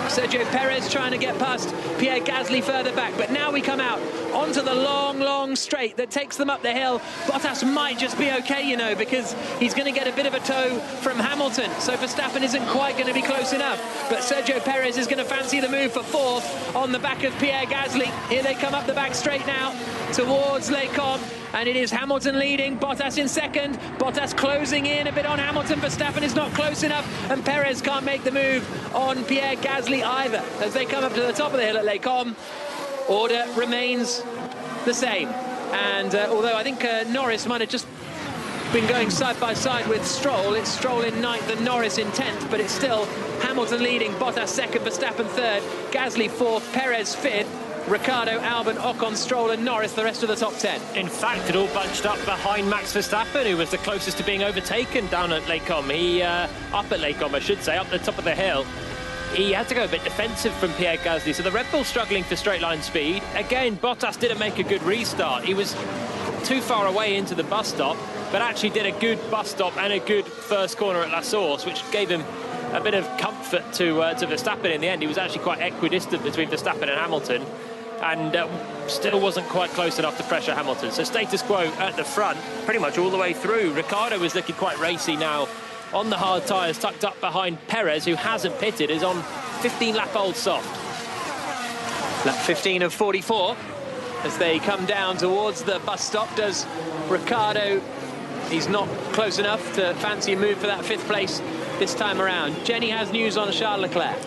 Sergio Perez trying to get past Pierre Gasly further back, but now we come out onto the long straight that takes them up the hill. Bottas might just be okay, you know, because he's going to get a bit of a tow from Hamilton, so Verstappen isn't quite going to be close enough, but Sergio Perez is going to fancy the move for fourth on the back of Pierre Gasly. Here they come up the back straight now towards Les Combes, and it is Hamilton leading, Bottas in second, Bottas closing in a bit on Hamilton. Verstappen is not close enough, and Perez can't make the move on Pierre Gasly either. As they come up to the top of the hill at Les Combes, order remains the same. And although I think Norris might have just been going side by side with Stroll, it's Stroll in ninth and Norris in 10th, but it's still Hamilton leading, Bottas second, Verstappen third, Gasly fourth, Perez fifth, Ricciardo, Albon, Ocon, Stroll and Norris, the rest of the top 10. In fact, it all bunched up behind Max Verstappen, who was the closest to being overtaken down at Les Combes. Up at Les Combes, I should say, up the top of the hill. He had to go a bit defensive from Pierre Gasly, so the Red Bull struggling for straight line speed. Again, Bottas didn't make a good restart. He was too far away into the bus stop, but actually did a good bus stop and a good first corner at La Source, which gave him a bit of comfort to Verstappen in the end. He was actually quite equidistant between Verstappen and Hamilton, and still wasn't quite close enough to pressure Hamilton. So status quo at the front, pretty much all the way through. Ricciardo was looking quite racy now on the hard tyres, tucked up behind Perez, who hasn't pitted, is on 15-lap-old soft. Lap 15 of 44. As they come down towards the bus stop, does Ricciardo, he's not close enough to fancy a move for that fifth place this time around. Jenny has news on Charles Leclerc.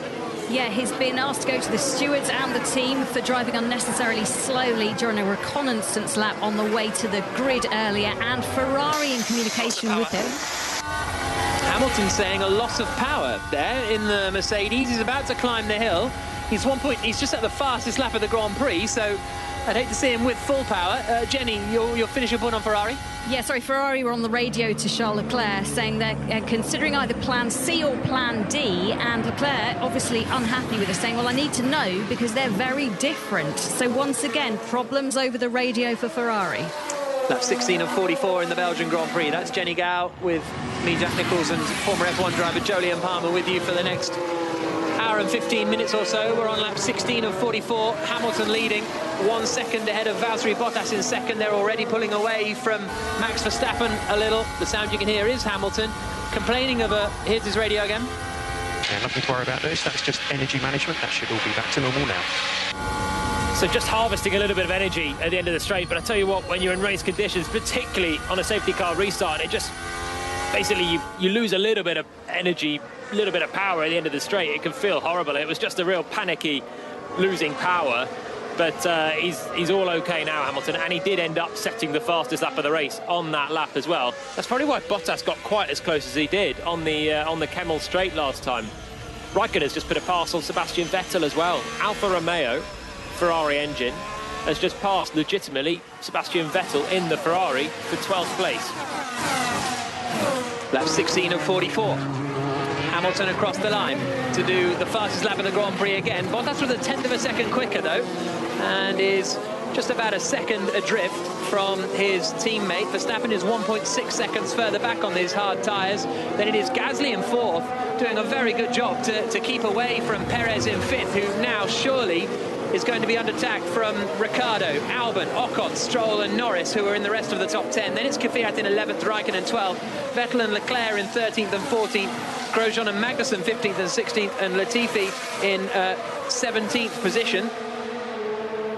Yeah, he's been asked to go to the stewards and the team for driving unnecessarily slowly during a reconnaissance lap on the way to the grid earlier, and Ferrari in communication with him. Hamilton saying a loss of power there in the Mercedes. He's about to climb the hill. He's just at the fastest lap of the Grand Prix, so I'd hate to see him with full power. Jenny, your finishing point on Ferrari? Yeah, sorry, Ferrari were on the radio to Charles Leclerc saying they're considering either Plan C or Plan D, and Leclerc obviously unhappy with it, saying, well, I need to know because they're very different. So once again, problems over the radio for Ferrari. Lap 16 of 44 in the Belgian Grand Prix. That's Jenny Gow with me, Jack Nicholls, and former F1 driver Jolyon Palmer with you for the next hour and 15 minutes or so. We're on lap 16 of 44. Hamilton leading 1 second ahead of Valtteri Bottas in second. They're already pulling away from Max Verstappen a little. The sound you can hear is Hamilton complaining of here's his radio again. Yeah, nothing to worry about this. That's just energy management. That should all be back to normal now. So just harvesting a little bit of energy at the end of the straight. But I tell you what, when you're in race conditions, particularly on a safety car restart, it just basically you lose a little bit of energy, a little bit of power at the end of the straight. It can feel horrible. It was just a real panicky losing power. But he's all okay now, Hamilton, and he did end up setting the fastest lap of the race on that lap as well. That's probably why Bottas got quite as close as he did on the Kemmel straight last time. Raikkonen's just put a pass on Sebastian Vettel as well. Alfa Romeo, Ferrari engine, has just passed legitimately Sebastian Vettel in the Ferrari for 12th place. Lap 16 of 44. Hamilton across the line to do the fastest lap of the Grand Prix again. Bottas was a tenth of a second quicker though, and is just about a second adrift from his teammate. Verstappen is 1.6 seconds further back on these hard tyres. Then it is Gasly in fourth, doing a very good job to keep away from Perez in fifth, who now surely is going to be under attack from Ricciardo, Albon, Ocon, Stroll and Norris, who are in the rest of the top 10. Then it's Kvyat in 11th, Raikkonen 12th, Vettel and Leclerc in 13th and 14th, Grosjean and Magnussen 15th and 16th, and Latifi in 17th position.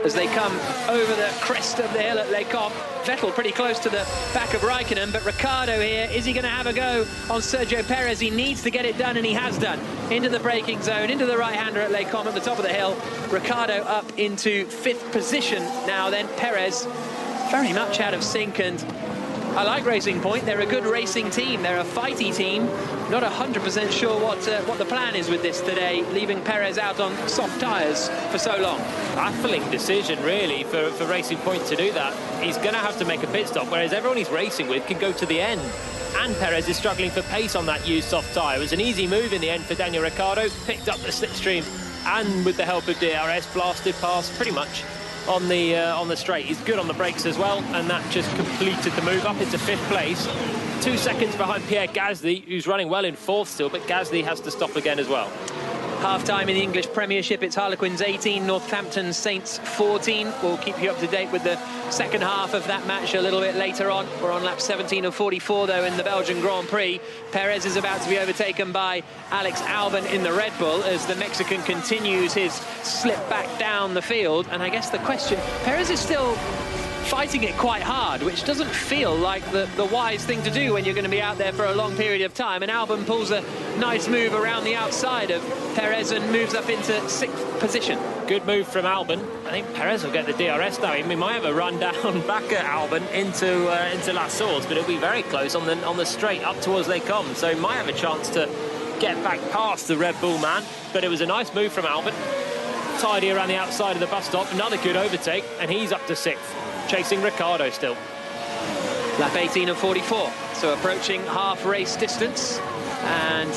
As they come over the crest of the hill at Les Combes, Vettel pretty close to the back of Raikkonen, but Ricciardo here, is he going to have a go on Sergio Perez? He needs to get it done, and he has done. Into the braking zone, into the right-hander at Les Combes at the top of the hill. Ricciardo up into 5th position now then. Perez very much out of sync, and I like Racing Point. They're a good racing team. They're a fighty team. Not 100% sure what the plan is with this today, leaving Perez out on soft tyres for so long. Baffling decision, really, for Racing Point to do that. He's going to have to make a pit stop, whereas everyone he's racing with can go to the end. And Perez is struggling for pace on that used soft tyre. It was an easy move in the end for Daniel Ricciardo. Picked up the slipstream and, with the help of DRS, blasted past pretty much on the straight. He's good on the brakes as well, and that just completed the move up into 5th place. 2 seconds behind Pierre Gasly, who's running well in 4th still, but Gasly has to stop again as well. Half-time in the English Premiership, it's Harlequins 18, Northampton Saints 14. We'll keep you up to date with the second half of that match a little bit later on. We're on lap 17 of 44, though, in the Belgian Grand Prix. Perez is about to be overtaken by Alex Albon in the Red Bull as the Mexican continues his slip back down the field. And I guess the question, Perez is still fighting it quite hard, which doesn't feel like the wise thing to do when you're going to be out there for a long period of time. And Albon pulls a nice move around the outside of Perez and moves up into 6th position. Good move from Albon. I think Perez will get the DRS now. He might have a run down back at Albon into La Source, but it'll be very close on the straight up towards Les Combes, so he might have a chance to get back past the Red Bull man. But it was a nice move from Albon. Tidy around the outside of the bus stop. Another good overtake, and he's up to 6th. Chasing Ricciardo still. Lap 18 of 44, so approaching half race distance, and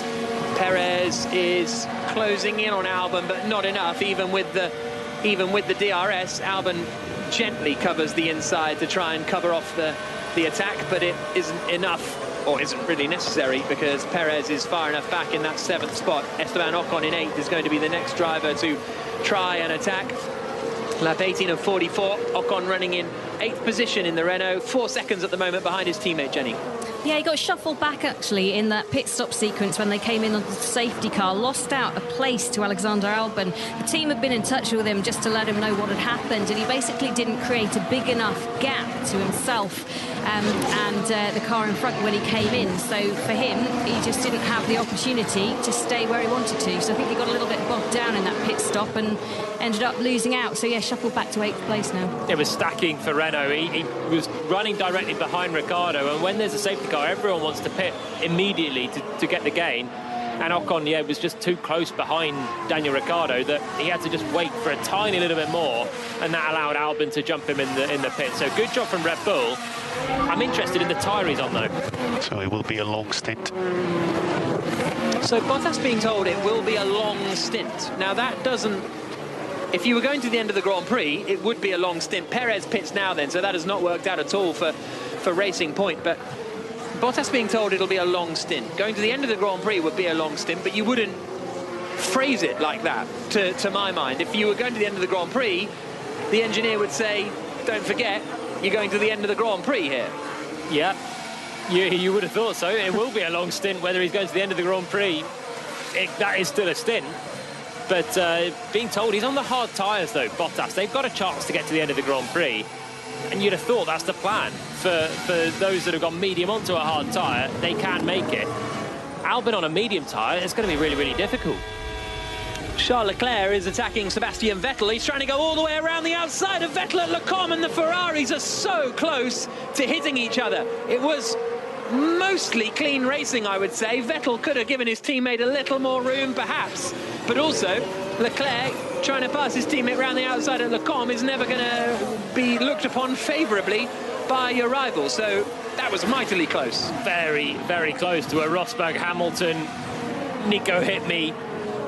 Perez is closing in on Albon, but not enough. Even with the DRS, Albon gently covers the inside to try and cover off the attack, but it isn't enough, or isn't really necessary, because Perez is far enough back in that 7th spot. Esteban Ocon in 8th is going to be the next driver to try and attack. Lap 18 of 44, Ocon running in 8th position in the Renault, 4 seconds at the moment behind his teammate Jenny. Yeah, he got shuffled back, actually, in that pit stop sequence when they came in on the safety car. Lost out a place to Alexander Albon. The team had been in touch with him just to let him know what had happened, and he basically didn't create a big enough gap to himself and the car in front when he came in. So for him, he just didn't have the opportunity to stay where he wanted to. So I think he got a little bit bogged down in that pit stop and ended up losing out. So yeah, shuffled back to 8th place now. It was stacking for Renault. He was running directly behind Ricciardo, and when there's a safety car, everyone wants to pit immediately to get the gain. And Ocon, yeah, was just too close behind Daniel Ricciardo that he had to just wait for a tiny little bit more, and that allowed Albon to jump him in the pit. So good job from Red Bull. I'm interested in the tyre he's on, though. So it will be a long stint. So Bottas being told it will be a long stint. Now that doesn't... If you were going to the end of the Grand Prix, it would be a long stint. Perez pits now then, so that has not worked out at all for Racing Point. But Bottas being told it'll be a long stint. Going to the end of the Grand Prix would be a long stint, but you wouldn't phrase it like that, to my mind. If you were going to the end of the Grand Prix, the engineer would say, don't forget, you're going to the end of the Grand Prix here. Yeah, you would have thought so. It will be a long stint, whether he's going to the end of the Grand Prix. That is still a stint. But being told he's on the hard tyres, though, Bottas. They've got a chance to get to the end of the Grand Prix. And you'd have thought that's the plan. For those that have gone medium onto a hard tyre, they can make it. Albon on a medium tyre, it's going to be really, really difficult. Charles Leclerc is attacking Sebastian Vettel. He's trying to go all the way around the outside of Vettel at Les Combes, and the Ferraris are so close to hitting each other. It was mostly clean racing, I would say. Vettel could have given his teammate a little more room, perhaps. But also, Leclerc trying to pass his teammate around the outside at Les Combes is never going to be looked upon favourably by your rival. So that was mightily close. Very, very close to a Rosberg, Hamilton, Nico hit me,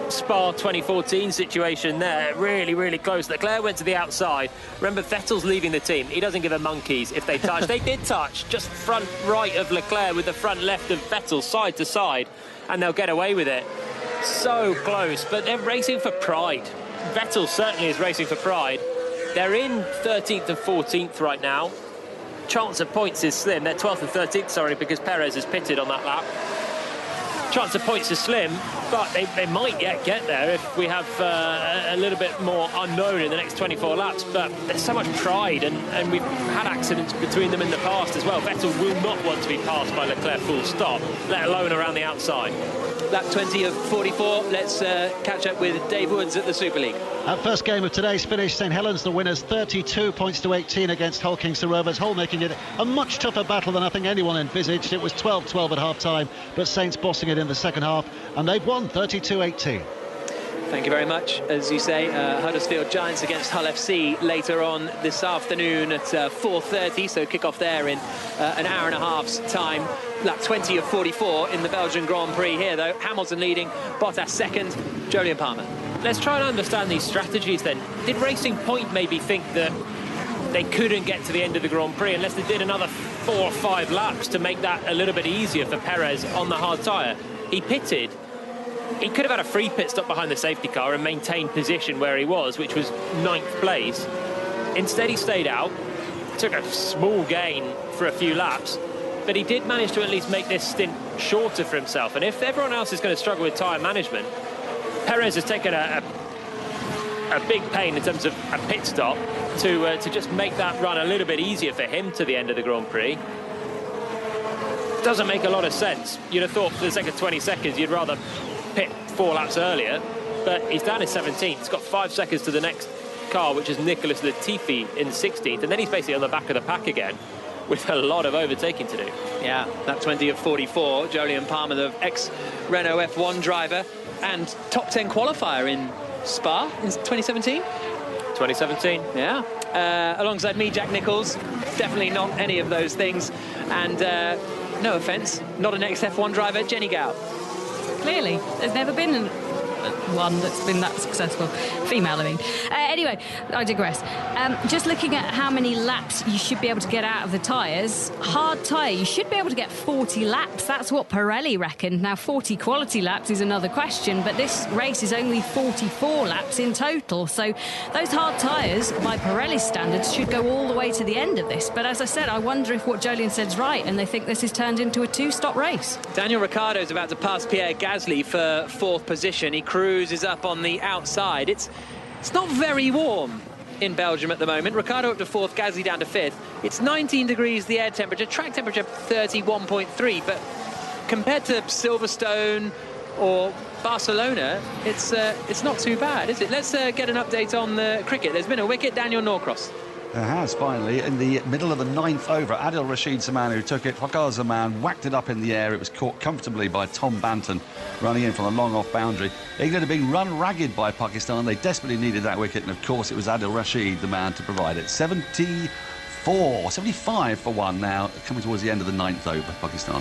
Spa 2014 situation there. Really, really close. Leclerc went to the outside. Remember, Vettel's leaving the team. He doesn't give a monkeys if they touch. They did touch, just front right of Leclerc with the front left of Vettel, side to side, and they'll get away with it. So close, but they're racing for pride. Vettel certainly is racing for pride. They're in 13th and 14th right now. Chance of points is slim. They're 12th and 13th, sorry, because Perez has pitted on that lap. Chance of points are slim, but they might yet get there if we have a little bit more unknown in the next 24 laps. But there's so much pride, and we've had accidents between them in the past as well. Vettel will not want to be passed by Leclerc full stop, let alone around the outside. Lap 20 of 44. Let's catch up with Dave Woods at the Super League. At first game of today's finish, St Helens the winners, 32 points to 18 against Hull Kingston Rovers. Hull making it a much tougher battle than I think anyone envisaged. It was 12-12 at half-time, but Saints bossing it in the second half, and they've won 32-18. Thank you very much. As you say, Huddersfield Giants against Hull FC later on this afternoon at 4:30, so kick-off there in an hour and a half's time. Lap 20 of 44 in the Belgian Grand Prix here, though. Hamilton leading, Bottas second, Jolyon Palmer. Let's try and understand these strategies then. Did Racing Point maybe think that they couldn't get to the end of the Grand Prix unless they did another 4 or 5 laps to make that a little bit easier for Perez on the hard tyre? He pitted. He could have had a free pit stop behind the safety car and maintained position where he was, which was 9th place. Instead, he stayed out, took a small gain for a few laps, but he did manage to at least make this stint shorter for himself. And if everyone else is going to struggle with tyre management, Perez has taken a big pain in terms of a pit stop to just make that run a little bit easier for him to the end of the Grand Prix. Doesn't make a lot of sense. You'd have thought for the second 20 seconds you'd rather pit 4 laps earlier, but he's down in 17th. He's got 5 seconds to the next car, which is Nicholas Latifi in 16th, and then he's basically on the back of the pack again with a lot of overtaking to do. Yeah, that 20 of 44, Jolyon Palmer, the ex-Renault F1 driver and top 10 qualifier in Spa in 2017. 2017. Yeah. Alongside me, Jack Nicholls. Definitely not any of those things. And no offence, not an ex-F1 driver, Jenny Gow. Clearly, there's never been one that's been that successful. Female, I mean. Anyway, I digress. Just looking at how many laps you should be able to get out of the tyres. Hard tyre, you should be able to get 40 laps. That's what Pirelli reckoned. Now, 40 quality laps is another question, but this race is only 44 laps in total. So those hard tyres, by Pirelli standards, should go all the way to the end of this. But as I said, I wonder if what Jolyon said's right, and they think this is turned into a 2-stop race. Daniel Ricciardo's about to pass Pierre Gasly for 4th position. He cruises up on the outside. It's not very warm in Belgium at the moment. Ricciardo up to 4th, Gasly down to 5th. It's 19 degrees the air temperature, track temperature 31.3, but compared to Silverstone or Barcelona, it's not too bad, is it? Let's get an update on the cricket. There's been a wicket, Daniel Norcross. There has, finally, in the middle of the 9th over. Adil Rashid Zaman who took it. Waqar Zaman whacked it up in the air. It was caught comfortably by Tom Banton, running in from a long off boundary. England had been run ragged by Pakistan. They desperately needed that wicket, and of course it was Adil Rashid, the man, to provide it. 75 for 1 now, coming towards the end of the 9th over, Pakistan.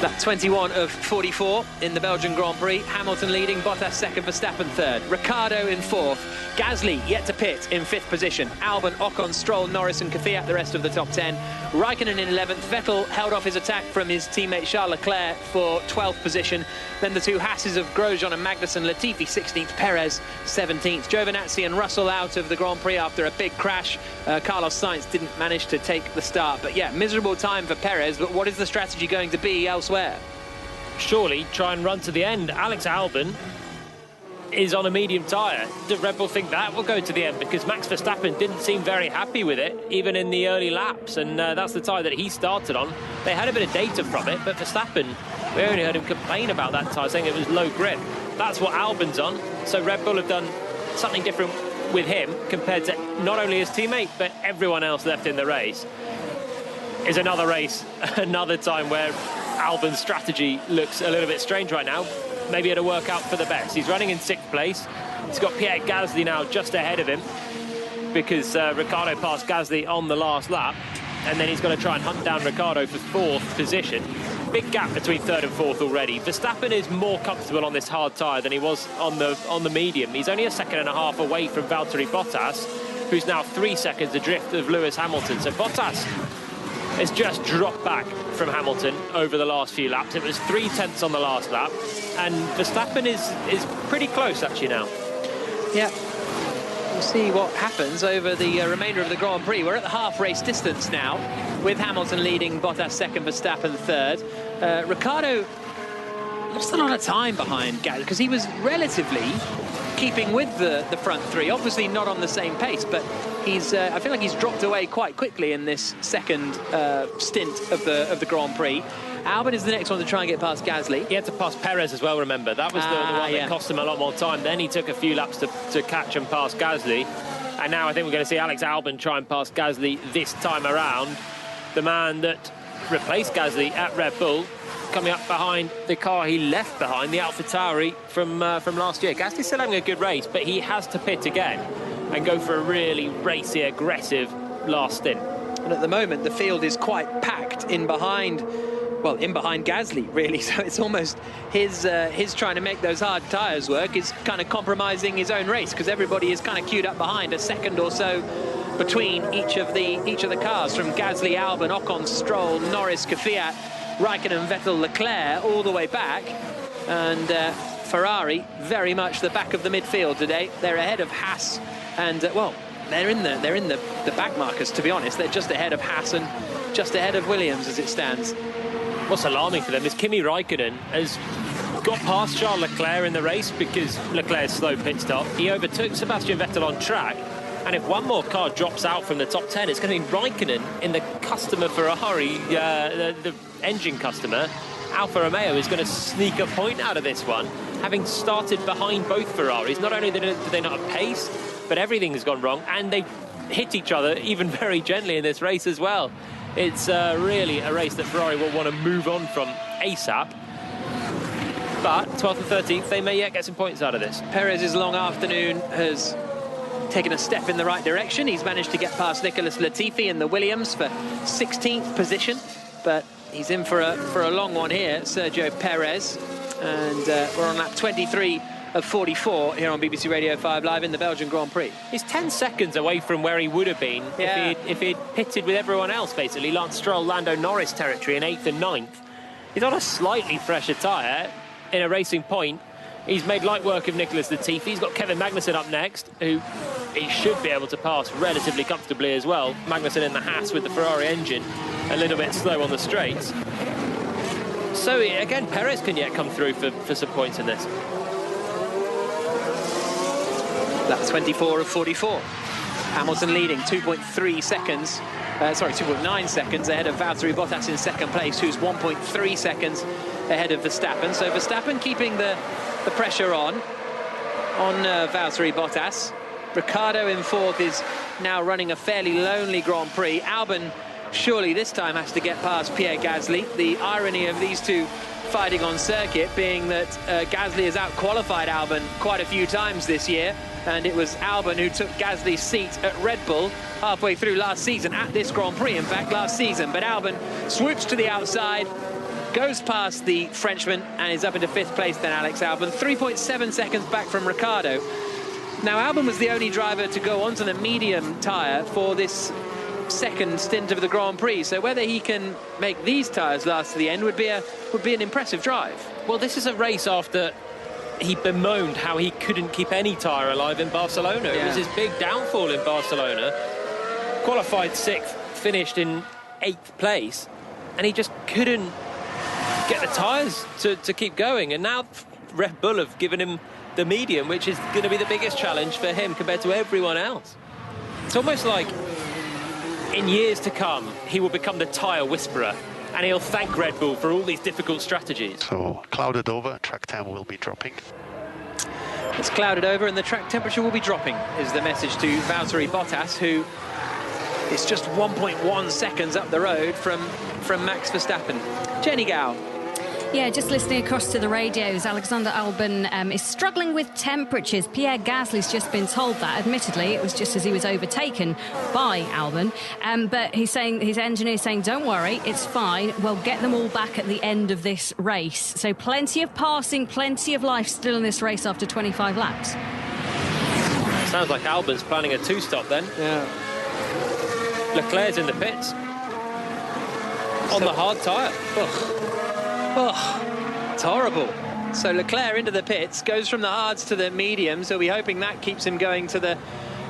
Lap 21 of 44 in the Belgian Grand Prix. Hamilton leading, Bottas second, Verstappen third. Ricciardo in 4th. Gasly yet to pit in 5th position. Albon, Ocon, Stroll, Norris and Kvyat the rest of the top 10. Raikkonen in 11th. Vettel held off his attack from his teammate Charles Leclerc for 12th position. Then the two Hasses of Grosjean and Magnussen. Latifi 16th, Perez 17th. Giovinazzi and Russell out of the Grand Prix after a big crash. Carlos Sainz didn't manage to take the start. But yeah, miserable time for Perez. But what is the strategy going to be elsewhere? Surely try and run to the end. Alex Albon is on a medium tyre. Does Red Bull think that will go to the end? Because Max Verstappen didn't seem very happy with it, even in the early laps, and that's the tyre that he started on. They had a bit of data from it, but Verstappen, we only heard him complain about that tyre, saying it was low grip. That's what Albon's on, so Red Bull have done something different with him compared to not only his teammate, but everyone else left in the race. Is another race, another time where Albon's strategy looks a little bit strange right now. Maybe it'll work out for the best. He's running in 6th place. He's got Pierre Gasly now just ahead of him because Ricciardo passed Gasly on the last lap, and then he's going to try and hunt down Ricciardo for 4th position. Big gap between 3rd and 4th already. Verstappen is more comfortable on this hard tyre than he was on the medium. He's only a second and a half away from Valtteri Bottas, who's now 3 seconds adrift of Lewis Hamilton. So Bottas has just dropped back from Hamilton over the last few laps. It was 3/10 on the last lap, and Verstappen is pretty close actually now. Yeah, we'll see what happens over the remainder of the Grand Prix. We're at the half race distance now, with Hamilton leading, Bottas second, Verstappen third. Ricciardo lost a lot of time behind Gasly because he was relatively keeping with the front three. Obviously not on the same pace, but he's I feel like he's dropped away quite quickly in this second stint of the Grand Prix. Albon is the next one to try and get past Gasly. He had to pass Perez as well, remember. That was the one that cost him a lot more time. Then he took a few laps to catch and pass Gasly. And now I think we're going to see Alex Albon try and pass Gasly this time around. The man that replaced Gasly at Red Bull, coming up behind the car he left behind, the AlphaTauri from last year. Gasly's still having a good race, but he has to pit again and go for a really racy, aggressive last stint. And at the moment, the field is quite packed in behind Gasly, really. So it's almost his trying to make those hard tyres work is kind of compromising his own race, because everybody is kind of queued up behind, a second or so between each of the cars, from Gasly, Albon, Ocon, Stroll, Norris, Kvyat, Raikkonen, Vettel, Leclerc, all the way back. And Ferrari very much the back of the midfield today. They're ahead of Haas, and they're in the back markers, to be honest. They're just ahead of Haas and just ahead of Williams as it stands. What's alarming for them is Kimi Raikkonen has got past Charles Leclerc in the race because Leclerc's slow pit stop. He overtook Sebastian Vettel on track, and if one more car drops out from the top 10, it's going to be Raikkonen in the customer Ferrari, the engine customer. Alfa Romeo is going to sneak a point out of this one, having started behind both Ferraris. Not only do they not have pace, but everything has gone wrong, and they hit each other even very gently in this race as well. It's really a race that Ferrari will want to move on from ASAP. But 12th and 13th, they may yet get some points out of this. Perez's long afternoon has taken a step in the right direction. He's managed to get past Nicholas Latifi in the Williams for 16th position, but he's in for a long one here, Sergio Perez. And we're on lap 23 of 44 here on BBC Radio 5 Live in the Belgian Grand Prix. He's 10 seconds away from where he would have been if he'd pitted with everyone else, basically. Lance Stroll, Lando Norris territory in 8th and 9th. He's on a slightly fresher tyre in a racing point. He's made light work of Nicholas Latifi. He's got Kevin Magnussen up next, who he should be able to pass relatively comfortably as well. Magnussen in the Haas with the Ferrari engine, a little bit slow on the straights. So again, Perez can yet come through for some points in this. Lap 24 of 44. Hamilton leading 2.3 seconds. 2.9 seconds ahead of Valtteri Bottas in second place, who's 1.3 seconds ahead of Verstappen. So Verstappen keeping the pressure on Valtteri Bottas. Ricciardo in fourth is now running a fairly lonely Grand Prix. Albon surely this time has to get past Pierre Gasly. The irony of these two fighting on circuit being that Gasly has out-qualified Albon quite a few times this year, and it was Albon who took Gasly's seat at Red Bull halfway through last season, at this Grand Prix, in fact, last season. But Albon swoops to the outside, goes past the Frenchman, and is up into fifth place then, Alex Albon. 3.7 seconds back from Ricciardo. Now, Albon was the only driver to go onto the medium tyre for this second stint of the Grand Prix, so whether he can make these tyres last to the end would be an impressive drive. Well, this is a race after he bemoaned how he couldn't keep any tyre alive in Barcelona. It was his big downfall in Barcelona. Qualified 6th, finished in 8th place, and he just couldn't get the tyres to keep going. And now Red Bull have given him the medium, which is going to be the biggest challenge for him compared to everyone else. It's almost like in years to come, he will become the tyre whisperer, and he'll thank Red Bull for all these difficult strategies. So, clouded over, track temp will be dropping. It's clouded over and the track temperature will be dropping, is the message to Valtteri Bottas, who is just 1.1 seconds up the road from Max Verstappen. Jenny Gow. Yeah, just listening across to the radios, Alexander Albon is struggling with temperatures. Pierre Gasly's just been told that. Admittedly, it was just as he was overtaken by Albon. But he's saying, his engineer's saying, don't worry, it's fine. We'll get them all back at the end of this race. So plenty of passing, plenty of life still in this race after 25 laps. Sounds like Albon's planning a two-stop then. Yeah. Leclerc's in the pits. On the hard tyre. Oh, it's horrible. So Leclerc into the pits, goes from the hards to the mediums, so we're hoping that keeps him going to the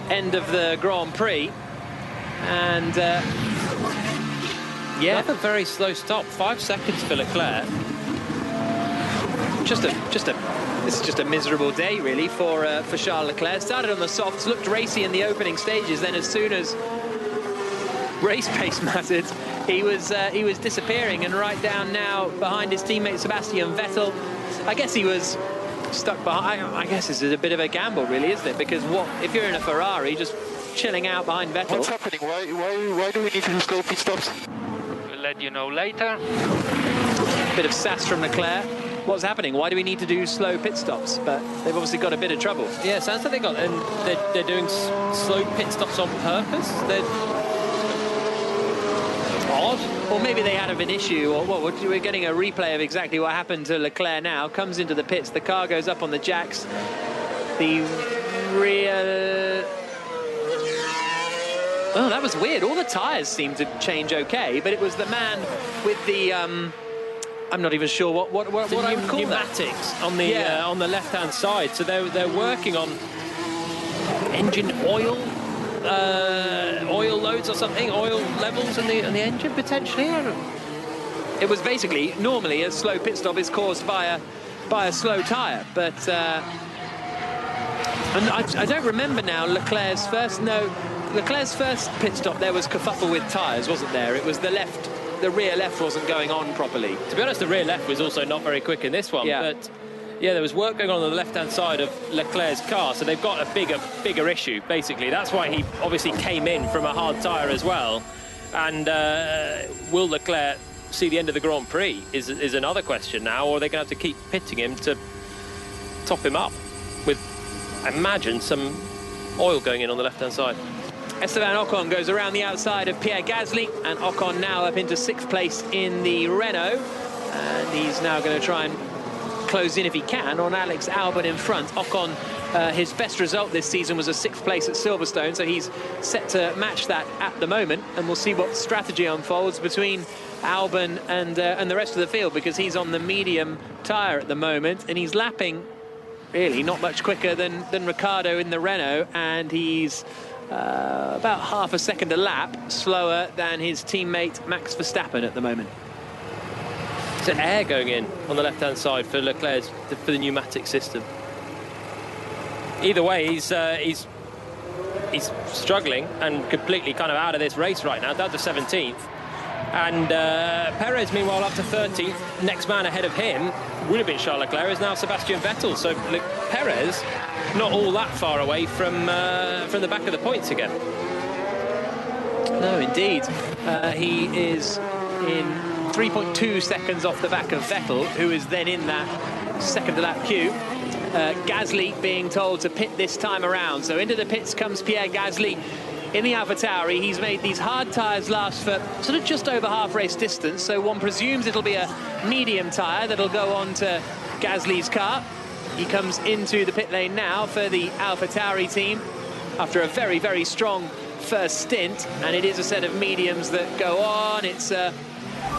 end of the Grand Prix. And yeah, a very slow stop, 5 seconds for Leclerc. This is just a miserable day, really, for Charles Leclerc. Started on the softs, looked racy in the opening stages. Then, as soon as race pace mattered, he was disappearing, and right down now behind his teammate Sebastian Vettel. I guess he was stuck behind. I guess this is a bit of a gamble, really, isn't it? Because if you're in a Ferrari, just chilling out behind Vettel. What's happening? Why do we need to do slow pit stops? We'll let you know later. Bit of sass from Leclerc. What's happening? Why do we need to do slow pit stops? But they've obviously got a bit of trouble. Yeah, sounds like they're doing slow pit stops on purpose. They're odd. Or maybe they had an issue, or what? We're getting a replay of exactly what happened to Leclerc now. Comes into the pits, the car goes up on the jacks. The rear... Oh, that was weird. All the tyres seemed to change okay, but it was the man with the... I'm not even sure what I would call pneumatics that. on the left-hand side. So they're working on engine oil loads or something, oil levels in the engine potentially. It was basically, normally a slow pit stop is caused by a slow tyre, but and I don't remember now Leclerc's first pit stop. There was kerfuffle with tyres, wasn't there? It was the rear left wasn't going on properly. To be honest, the rear left was also not very quick in this one. Yeah. But yeah, there was work going on the left-hand side of Leclerc's car, so they've got a bigger issue, basically. That's why he obviously came in from a hard tyre as well. And will Leclerc see the end of the Grand Prix is another question now, or are they going to have to keep pitting him to top him up with, imagine, some oil going in on the left-hand side. Esteban Ocon goes around the outside of Pierre Gasly, and Ocon now up into 6th place in the Renault, and he's now going to try and close in if he can on Alex Albon in front. Ocon, his best result this season was a 6th place at Silverstone, so he's set to match that at the moment, and we'll see what strategy unfolds between Albon and the rest of the field, because he's on the medium tyre at the moment, and he's lapping really not much quicker than Ricciardo in the Renault, and he's about half a second a lap slower than his teammate Max Verstappen at the moment. There's air going in on the left-hand side for Leclerc, for the pneumatic system. Either way, he's struggling and completely kind of out of this race right now, down to 17th. And Perez, meanwhile, up to 13th. Next man ahead of him would have been Charles Leclerc, is now Sebastian Vettel. So Perez, not all that far away from the back of the points again. No, indeed. He is in 3.2 seconds off the back of Vettel, who is then in that second lap queue. Gasly being told to pit this time around. So into the pits comes Pierre Gasly in the AlphaTauri. He's made these hard tyres last for sort of just over half race distance, so one presumes it'll be a medium tyre that'll go on to Gasly's car. He comes into the pit lane now for the AlphaTauri team after a very, very strong first stint, and it is a set of mediums that go on. It's a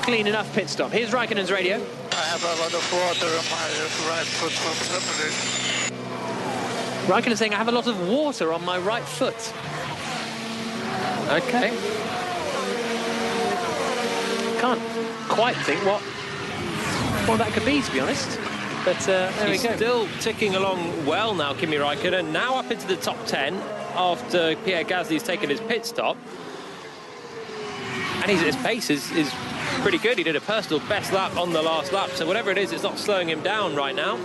clean enough pit stop. Here's Raikkonen's radio. I have a lot of water on my right foot from Saturday. Raikkonen saying, I have a lot of water on my right foot. Okay. Can't quite think what that could be, to be honest. But there we go. Still ticking along well now, Kimi Raikkonen. Now up into the top 10 after Pierre Gasly's taken his pit stop. And his pace is pretty good. He did a personal best lap on the last lap. So whatever it is, it's not slowing him down right now.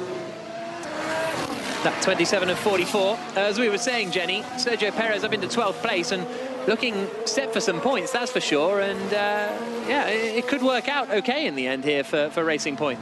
That 27 and 44. As we were saying, Jenny, Sergio Perez up into 12th place and looking set for some points, that's for sure. And yeah, it could work out okay in the end here for Racing Point.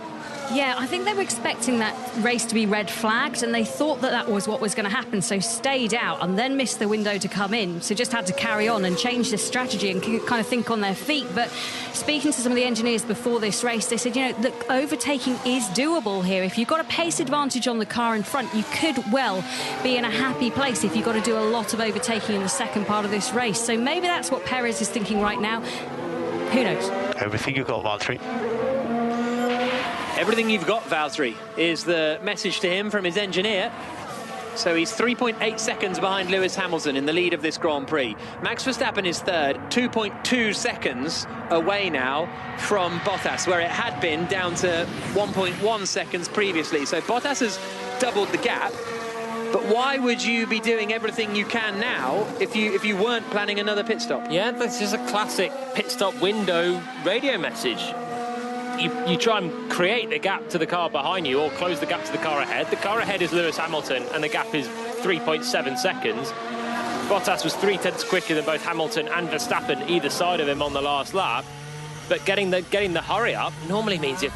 Yeah, I think they were expecting that race to be red flagged, and they thought that was what was going to happen, so stayed out and then missed the window to come in, so just had to carry on and change the strategy and kind of think on their feet. But speaking to some of the engineers before this race, they said, you know, look, overtaking is doable here. If you've got a pace advantage on the car in front, you could well be in a happy place if you've got to do a lot of overtaking in the second part of this race. So maybe that's what Perez is thinking right now. Who knows? Everything you got, Valtteri. Everything you've got, Valtteri, is the message to him from his engineer. So he's 3.8 seconds behind Lewis Hamilton in the lead of this Grand Prix. Max Verstappen is third, 2.2 seconds away now from Bottas, where it had been down to 1.1 seconds previously. So Bottas has doubled the gap. But why would you be doing everything you can now if you weren't planning another pit stop? Yeah, this is a classic pit stop window radio message. You try and create the gap to the car behind you or close the gap to the car ahead. The car ahead is Lewis Hamilton and the gap is 3.7 seconds. Bottas was 0.3 quicker than both Hamilton and Verstappen either side of him on the last lap. But getting the hurry up normally means you're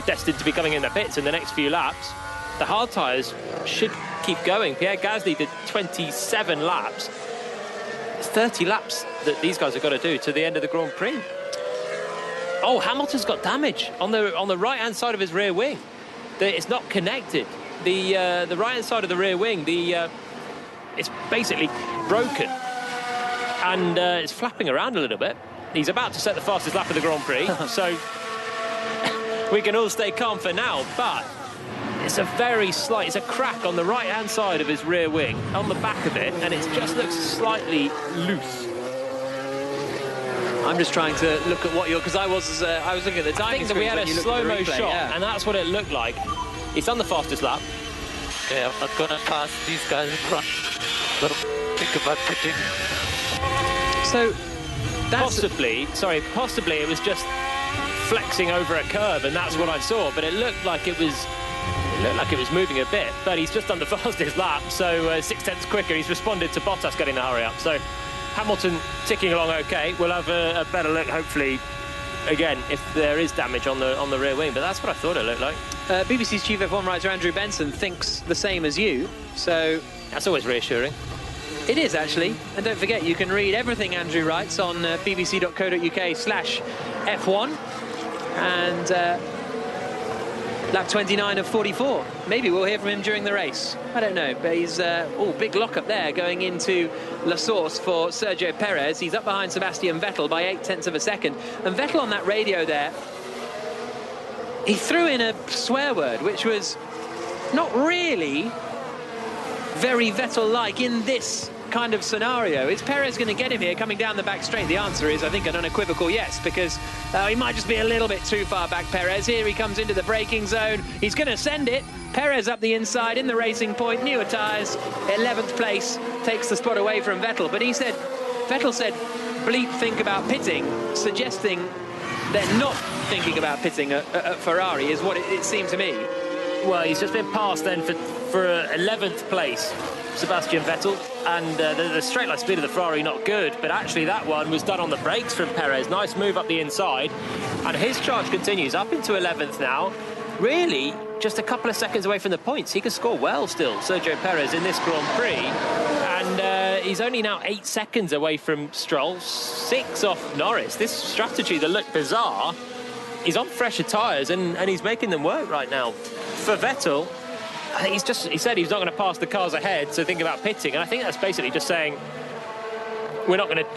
destined to be coming in the pits in the next few laps. The hard tyres should keep going. Pierre Gasly did 27 laps. It's 30 laps that these guys have got to do to the end of the Grand Prix. Oh, Hamilton's got damage on the right-hand side of his rear wing. It's not connected. The right-hand side of the rear wing, it's basically broken. And it's flapping around a little bit. He's about to set the fastest lap of the Grand Prix, so we can all stay calm for now, but it's it's a crack on the right-hand side of his rear wing, on the back of it, and it just looks slightly loose. I'm just trying to look at what because I was looking at the timing. I think that we had a slow-mo shot, and that's what it looked like. He's done the fastest lap. Okay, I'm not gonna pass these guys in front. Gotta think about pitting. So that's possibly it was just flexing over a curb, and that's what I saw. But it looked like it was moving a bit. But he's just done the fastest lap, so 0.6 quicker. He's responded to Bottas getting the hurry up. So Hamilton ticking along okay. We'll have a better look, hopefully, again, if there is damage on the rear wing. But that's what I thought it looked like. BBC's chief F1 writer Andrew Benson thinks the same as you. So that's always reassuring. It is, actually. And don't forget, you can read everything Andrew writes on bbc.co.uk/F1. And lap 29 of 44. Maybe we'll hear from him during the race. I don't know, but he's big lock up there going into La Source for Sergio Perez. He's up behind Sebastian Vettel by 0.8 of a second. And Vettel on that radio there, he threw in a swear word, which was not really very Vettel-like in this kind of scenario. Is Perez going to get him here coming down the back straight? The answer is, I think, an unequivocal yes, because he might just be a little bit too far back, Perez. Here he comes into the braking zone. He's going to send it. Perez up the inside in the racing point, newer tyres, 11th place, takes the spot away from Vettel. But Vettel said, bleep, think about pitting, suggesting they're not thinking about pitting at Ferrari, is what it seemed to me. Well, he's just been passed then for 11th place, Sebastian Vettel, and the straight line speed of the Ferrari not good, but actually that one was done on the brakes from Perez. Nice move up the inside, and his charge continues up into 11th now. Really, just a couple of seconds away from the points. He can score well still, Sergio Perez, in this Grand Prix, and he's only now 8 seconds away from Stroll, 6 off Norris. This strategy that looked bizarre, he's on fresher tyres, and he's making them work right now. For Vettel, I think he said he's not going to pass the cars ahead, so think about pitting. And I think that's basically just saying we're not going to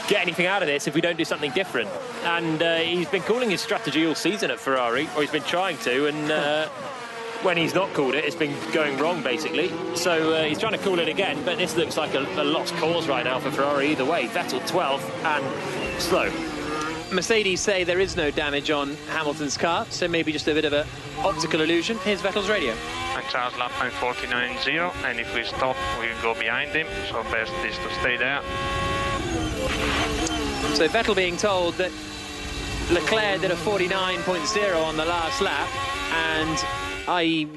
get anything out of this if we don't do something different. And he's been calling his strategy all season at Ferrari, or he's been trying to, and when he's not called it, it's been going wrong, basically. So he's trying to call it again, but this looks like a lost cause right now for Ferrari either way. Vettel 12th and slow. Mercedes say there is no damage on Hamilton's car, so maybe just a bit of an optical illusion. Here's Vettel's radio. Max has lap time 49.0, and if we stop, we go behind him, so best is to stay there. So Vettel being told that Leclerc did a 49.0 on the last lap, and i.e.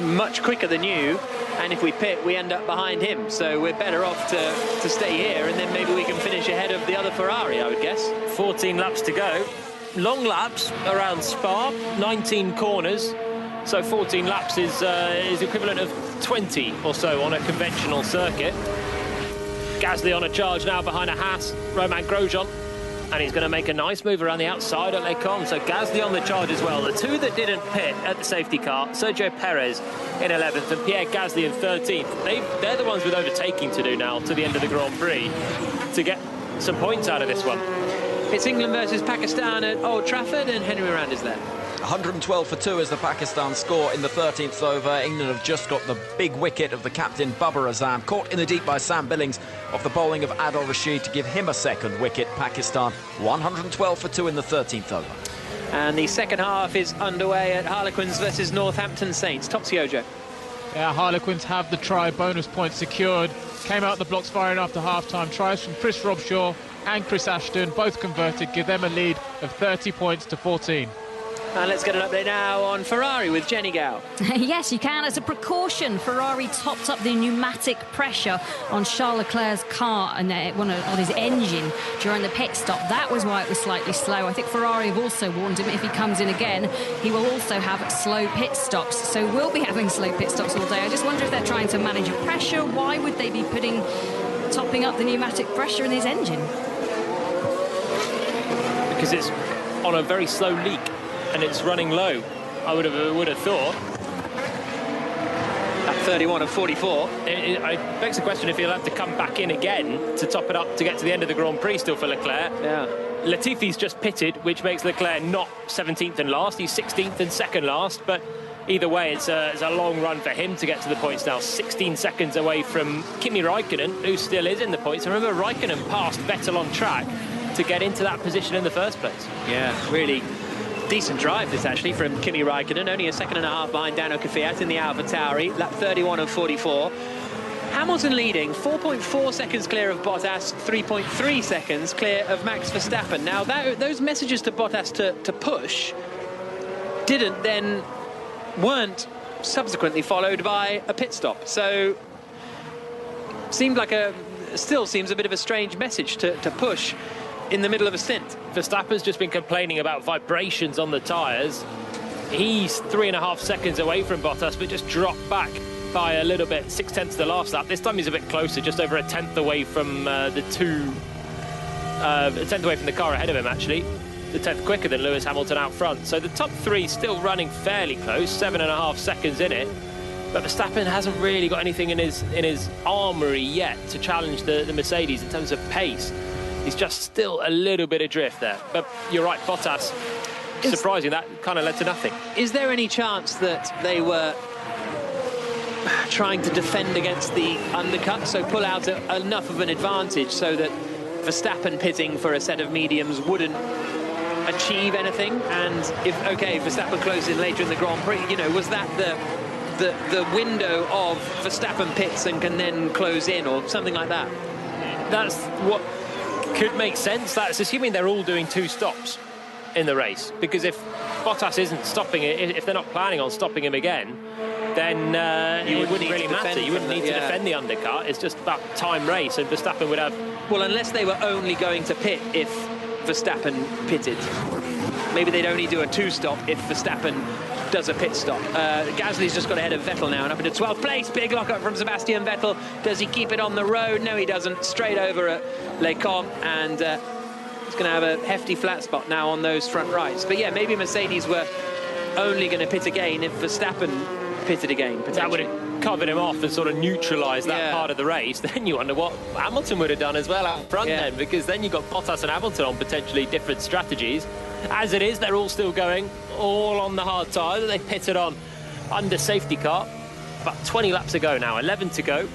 much quicker than you, and if we pit, we end up behind him. So we're better off to stay here, and then maybe we can finish ahead of the other Ferrari, I would guess. 14 laps to go. Long laps around Spa, 19 corners. So 14 laps is equivalent of 20 or so on a conventional circuit. Gasly on a charge now behind a Haas, Romain Grosjean. And he's going to make a nice move around the outside at Les Combes. So Gasly on the charge as well. The two that didn't pit at the safety car, Sergio Perez in 11th and Pierre Gasly in 13th. They're the ones with overtaking to do now to the end of the Grand Prix to get some points out of this one. It's England versus Pakistan at Old Trafford, and Henry Miranda is there. 112 for 2 is the Pakistan score in the 13th over. England have just got the big wicket of the captain, Babar Azam, caught in the deep by Sam Billings off the bowling of Adil Rashid to give him a second wicket. Pakistan 112 for 2 in the 13th over. And the second half is underway at Harlequins versus Northampton Saints. Topsy Ojo. Yeah, Harlequins have the try, bonus points secured. Came out the blocks firing after half-time. Tries from Chris Robshaw and Chris Ashton, both converted, give them a lead of 30 points to 14. And let's get an update now on Ferrari with Jenny Gow. Yes, you can. As a precaution, Ferrari topped up the pneumatic pressure on Charles Leclerc's car and on his engine during the pit stop. That was why it was slightly slow. I think Ferrari have also warned him if he comes in again, he will also have slow pit stops. So we'll be having slow pit stops all day. I just wonder if they're trying to manage a pressure. Why would they be topping up the pneumatic pressure in his engine? Because it's on a very slow leak. And it's running low, I would have thought. At 31 of 44. It begs the question if he'll have to come back in again to top it up to get to the end of the Grand Prix still for Leclerc. Yeah. Latifi's just pitted, which makes Leclerc not 17th and last. He's 16th and second last, but either way, it's a long run for him to get to the points now. 16 seconds away from Kimi Raikkonen, who still is in the points. Remember, Raikkonen passed Vettel on track to get into that position in the first place. Yeah, really decent drive this actually from Kimi Raikkonen, only a second and a half behind Daniel Kvyat in the AlphaTauri, lap 31 of 44. Hamilton leading 4.4 seconds clear of Bottas, 3.3 seconds clear of Max Verstappen. Now those messages to Bottas to push weren't subsequently followed by a pit stop, so still seems a bit of a strange message to push in the middle of a stint. Verstappen's just been complaining about vibrations on the tyres. He's 3.5 seconds away from Bottas, but just dropped back by a little bit, 0.6 the last lap. This time he's a bit closer, just over a tenth away from a tenth away from the car ahead of him, actually. The 10th quicker than Lewis Hamilton out front. So the top three still running fairly close, 7.5 seconds in it. But Verstappen hasn't really got anything in his armoury yet to challenge the Mercedes in terms of pace. He's just still a little bit adrift there. But you're right, Bottas, surprising, that kind of led to nothing. Is there any chance that they were trying to defend against the undercut, so pull out enough of an advantage so that Verstappen pitting for a set of mediums wouldn't achieve anything? And if Verstappen closed in later in the Grand Prix, was that the window of Verstappen pits and can then close in or something like that? That's what could make sense. That's assuming they're all doing 2 stops in the race, because if Bottas isn't stopping it, if they're not planning on stopping him again, then it wouldn't really matter. You wouldn't need to defend the undercut. It's just about time race, and Verstappen would have... Well, unless they were only going to pit if Verstappen pitted. Maybe they'd only do a 2-stop if Verstappen does a pit stop. Gasly's just got ahead of Vettel now and up into 12th place. Big lock-up from Sebastian Vettel. Does he keep it on the road? No, he doesn't. Straight over at Les Combes, and he's going to have a hefty flat spot now on those front rights. But yeah, maybe Mercedes were only going to pit again if Verstappen pitted again, potentially. That would have covered him off and sort of neutralised that part of the race. Then you wonder what Hamilton would have done as well out front then, because then you've got Bottas and Hamilton on potentially different strategies. As it is, they're all still going, all on the hard tyre that they pitted on under safety car. About 20 laps to go now, 11 to go.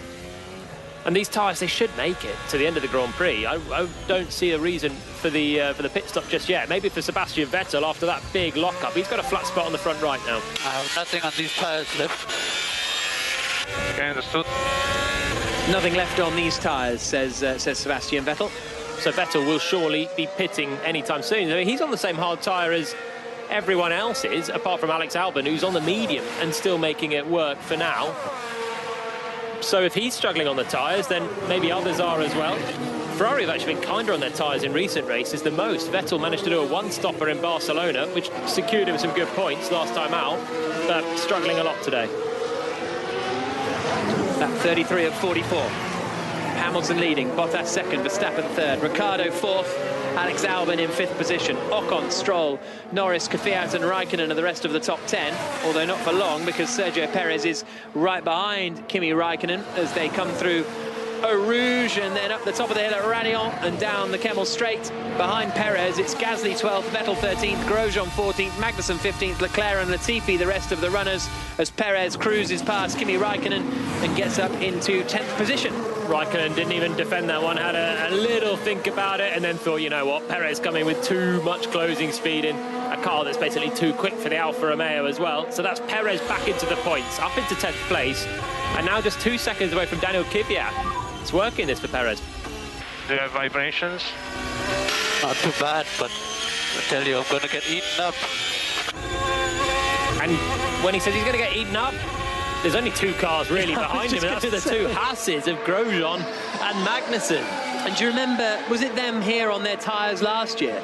And these tyres, they should make it to the end of the Grand Prix. I don't see a reason for the pit stop just yet. Maybe for Sebastian Vettel after that big lock-up. He's got a flat spot on the front right now. I have nothing on these tyres left. Okay, understood. Nothing left on these tyres, says Sebastian Vettel. So Vettel will surely be pitting anytime soon. I mean, he's on the same hard tyre as everyone else is, apart from Alex Albon, who's on the medium and still making it work for now. So if he's struggling on the tyres, then maybe others are as well. Ferrari have actually been kinder on their tyres in recent races than most. Vettel managed to do a one-stopper in Barcelona, which secured him some good points last time out, but struggling a lot today. That 33 of 44. Hamilton leading, Bottas second, Verstappen third, Ricciardo fourth, Alex Albon in 5th position, Ocon, Stroll, Norris, Kvyat and Raikkonen are the rest of the top 10, although not for long, because Sergio Perez is right behind Kimi Raikkonen as they come through Eau Rouge, and then up the top of the hill at Radion and down the Kemmel Straight. Behind Perez, it's Gasly 12th, Vettel 13th, Grosjean 14th, Magnussen 15th, Leclerc and Latifi the rest of the runners, as Perez cruises past Kimi Raikkonen and gets up into 10th position. Raikkonen didn't even defend that one, had a little think about it, and then thought, you know what, Perez coming with too much closing speed in a car that's basically too quick for the Alfa Romeo as well. So that's Perez back into the points, up into 10th place, and now just 2 seconds away from Daniel Kvyat. It's working, this for Perez. Do you have vibrations? Not too bad, but I tell you, I'm going to get eaten up. And when he says he's going to get eaten up, there's only 2 cars really behind him, and that's the 2 Hasses of Grosjean and Magnussen. And do you remember, was it them here on their tyres last year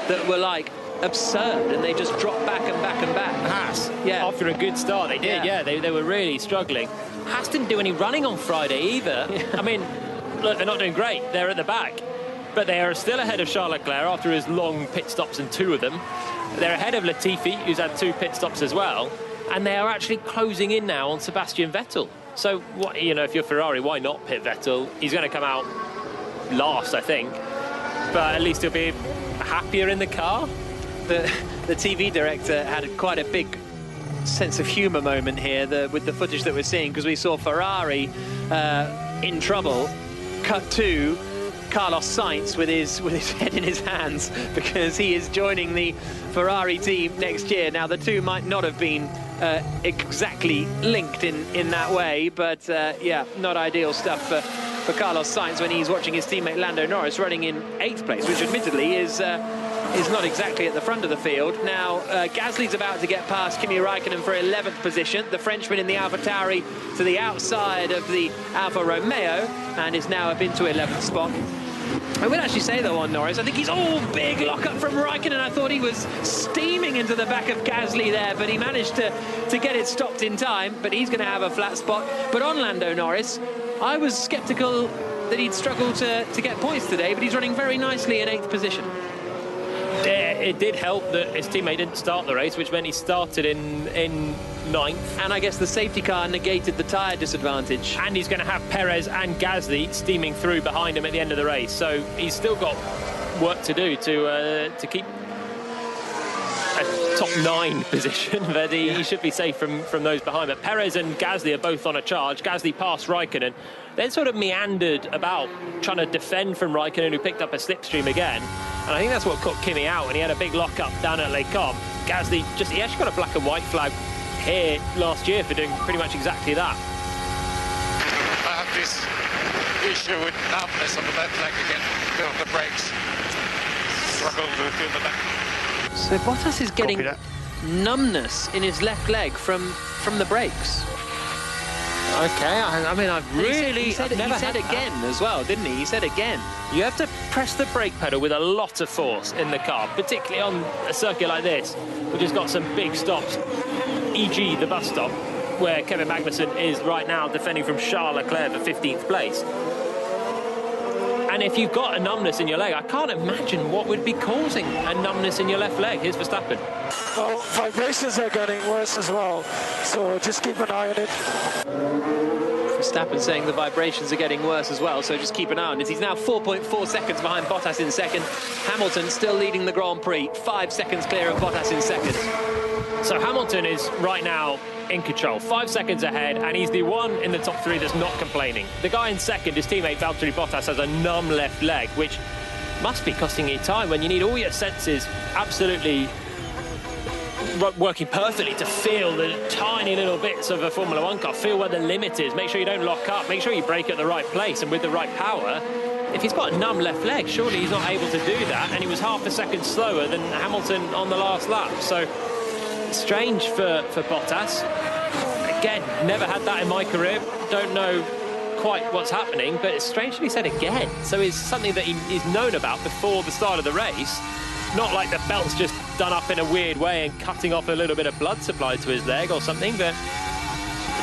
that were like absurd, and they just dropped back and back and back? Haas, yeah. After a good start, they did, yeah. They were really struggling. Haas didn't do any running on Friday either. I mean, look, they're not doing great. They're at the back. But they are still ahead of Charles Leclerc after his long pit stops, and 2 of them. They're ahead of Latifi, who's had 2 pit stops as well. And they are actually closing in now on Sebastian Vettel. So, you know, if you're Ferrari, why not pit Vettel? He's going to come out last, I think. But at least he'll be happier in the car. The TV director had quite a big sense of humour moment here with the footage that we're seeing, because we saw Ferrari in trouble, cut to Carlos Sainz with his head in his hands, because he is joining the Ferrari team next year. Now, the 2 might not have been exactly linked in that way, but yeah, not ideal stuff for Carlos Sainz when he's watching his teammate Lando Norris running in 8th place, which admittedly is not exactly at the front of the field. Now, Gasly's about to get past Kimi Raikkonen for 11th position. The Frenchman in the AlphaTauri to the outside of the Alfa Romeo, and is now up into 11th spot. I would actually say, though, on Norris, I think he's big lock-up from Raikkonen. I thought he was steaming into the back of Gasly there, but he managed to get it stopped in time, but he's going to have a flat spot. But on Lando Norris, I was sceptical that he'd struggle to get points today, but he's running very nicely in 8th position. It did help that his teammate didn't start the race, which meant he started in 9th. And I guess the safety car negated the tyre disadvantage. And he's going to have Perez and Gasly steaming through behind him at the end of the race. So he's still got work to do to keep a top 9 position, but he should be safe from those behind. But Perez and Gasly are both on a charge. Gasly passed Raikkonen, then sort of meandered about trying to defend from Raikkonen, who picked up a slipstream again. And I think that's what caught Kimi out, and he had a big lock-up down at Les Combes. Gasly, he actually got a black and white flag here last year for doing pretty much exactly that. I have this issue with numbness on the left leg again, because of the brakes. Struggle to feel the back. So Bottas is getting numbness in his left leg from the brakes. Okay, I mean, I've really... He said again as well, didn't he? He said again. You have to press the brake pedal with a lot of force in the car, particularly on a circuit like this, which has got some big stops, e.g. the bus stop, where Kevin Magnussen is right now defending from Charles Leclerc for 15th place. And if you've got a numbness in your leg, I can't imagine what would be causing a numbness in your left leg. Here's Verstappen. Well, vibrations are getting worse as well, so just keep an eye on it. Verstappen saying the vibrations are getting worse as well, so just keep an eye on it. He's now 4.4 seconds behind Bottas in second. Hamilton still leading the Grand Prix, 5 seconds clear of Bottas in second. So Hamilton is right now in control, 5 seconds ahead, and he's the one in the top 3 that's not complaining. The guy in second, his teammate Valtteri Bottas, has a numb left leg, which must be costing you time when you need all your senses absolutely working perfectly to feel the tiny little bits of a Formula 1 car, feel where the limit is, make sure you don't lock up, make sure you brake at the right place and with the right power. If he's got a numb left leg, surely he's not able to do that, and he was half a second slower than Hamilton on the last lap. So strange for Bottas. Again, never had that in my career, don't know quite what's happening, but it's strangely said again. So it's something that he's known about before the start of the race. Not like the belt's just done up in a weird way and cutting off a little bit of blood supply to his leg or something, but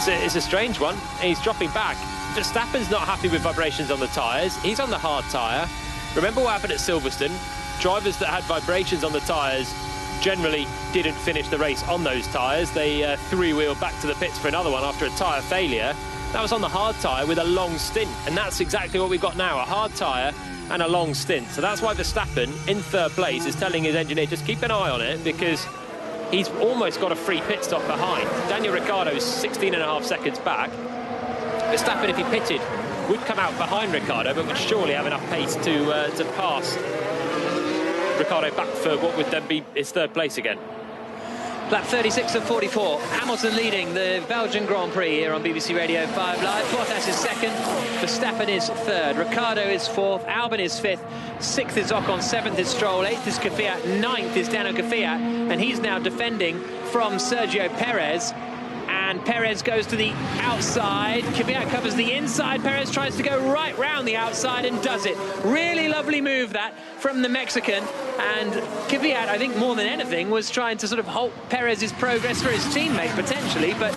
it's a strange one. He's dropping back. Verstappen's not happy with vibrations on the tyres. He's on the hard tyre. Remember what happened at Silverstone? Drivers that had vibrations on the tyres generally didn't finish the race on those tyres. They three-wheeled back to the pits for another one after a tyre failure. That was on the hard tyre with a long stint, and that's exactly what we've got now, a hard tyre and a long stint. So that's why Verstappen, in third place, is telling his engineer, just keep an eye on it, because he's almost got a free pit stop behind. Daniel Ricciardo is 16.5 seconds back. Verstappen, if he pitted, would come out behind Ricciardo, but would surely have enough pace to pass Ricciardo back for what would then be his third place again. Lap 36 of 44. Hamilton leading the Belgian Grand Prix here on BBC Radio 5 Live. Bottas is second. Verstappen is third. Ricciardo is fourth. Albon is fifth. Sixth is Ocon. Seventh is Stroll. Eighth is Kvyat. Ninth is Daniel Kvyat. And he's now defending from Sergio Perez. And Perez goes to the outside. Kvyat covers the inside. Perez tries to go right round the outside and does it. Really lovely move that from the Mexican. And Kvyat, I think more than anything, was trying to sort of halt Perez's progress for his teammate, potentially. But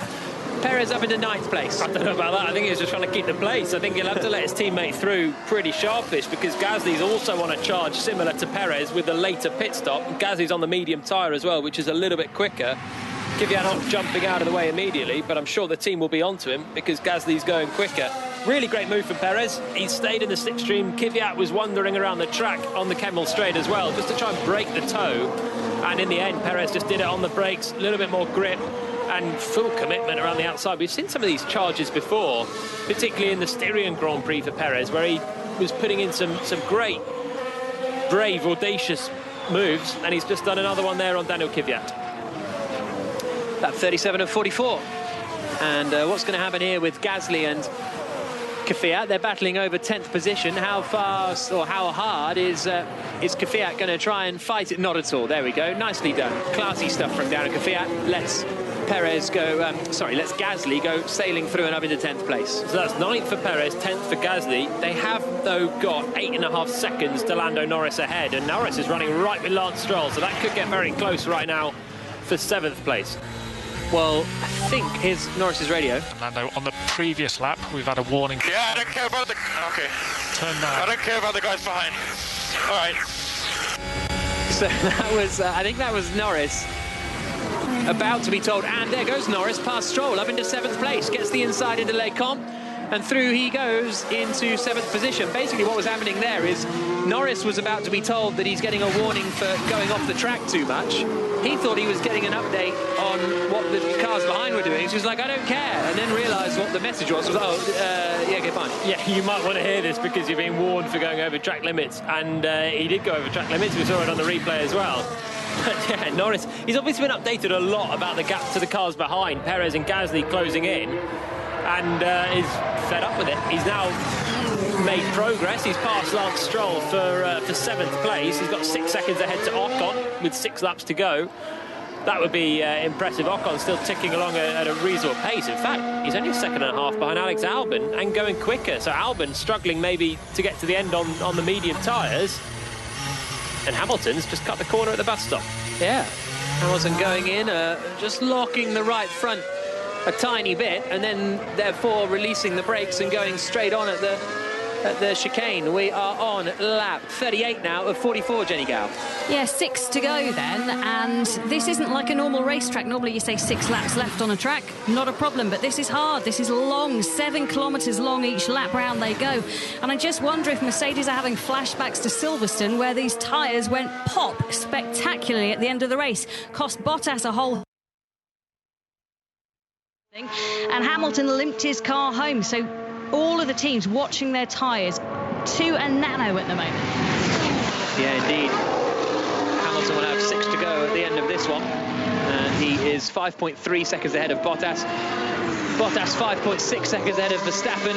Perez up into ninth place. I don't know about that. I think he was just trying to keep the place. I think he'll have to let his teammate through pretty sharpish, because Gasly's also on a charge similar to Perez with the later pit stop. Gasly's on the medium tyre as well, which is a little bit quicker. Kvyat not jumping out of the way immediately, but I'm sure the team will be onto him because Gasly's going quicker. Really great move from Perez. He stayed in the slipstream. Kvyat was wandering around the track on the Kemmel straight as well, just to try and break the toe. And in the end, Perez just did it on the brakes, a little bit more grip and full commitment around the outside. We've seen some of these charges before, particularly in the Styrian Grand Prix for Perez, where he was putting in some great, brave, audacious moves, and he's just done another one there on Daniel Kvyat. Lap 37 of 44. And what's going to happen here with Gasly and Kvyat? They're battling over 10th position. How fast or how hard is Kvyat going to try and fight it? Not at all. There we go. Nicely done. Classy stuff from Daniel Kvyat. Let's Gasly go sailing through and up into 10th place. So that's 9th for Perez, 10th for Gasly. They have, though, got 8.5 seconds to Lando Norris ahead, and Norris is running right with Lance Stroll, so that could get very close right now for 7th place. Well, I think here's Norris's radio. Lando, on the previous lap, we've had a warning. Yeah, I don't care about the... Okay. Turn now. I don't care about the guys behind. All right. So that was, I think that was Norris about to be told. And there goes Norris past Stroll up into 7th place. Gets the inside into Les Comps. And through he goes into 7th position. Basically what was happening there is Norris was about to be told that he's getting a warning for going off the track too much. He thought he was getting an update on what the cars behind were doing. So he was like, I don't care. And then realised what the message was yeah, okay, fine. Yeah, you might want to hear this because you're being warned for going over track limits. And he did go over track limits. We saw it on the replay as well. But yeah, Norris, he's obviously been updated a lot about the gap to the cars behind. Perez and Gasly closing in. And is fed up with it. He's now made progress. He's passed Lance Stroll for 7th place. He's got 6 seconds ahead to Ocon with 6 laps to go. That would be impressive. Ocon still ticking along at a reasonable pace. In fact, he's only a second and a half behind Alex Albon and going quicker. So Albon struggling maybe to get to the end on the medium tyres. And Hamilton's just cut the corner at the bus stop. Yeah, Hamilton going in, just locking the right front a tiny bit, and then therefore releasing the brakes and going straight on at the chicane. We are on lap 38 now of 44, Jenny Gow. Yeah, 6 to go then, and this isn't like a normal racetrack. Normally you say 6 laps left on a track, not a problem, but this is hard, this is long, 7 kilometres long each lap round they go. And I just wonder if Mercedes are having flashbacks to Silverstone, where these tyres went pop spectacularly at the end of the race, cost Bottas a whole... And Hamilton limped his car home, so all of the teams watching their tyres to a nano at the moment. Yeah, indeed. Hamilton will have 6 to go at the end of this one, and he is 5.3 seconds ahead of Bottas. Bottas 5.6 seconds ahead of Verstappen,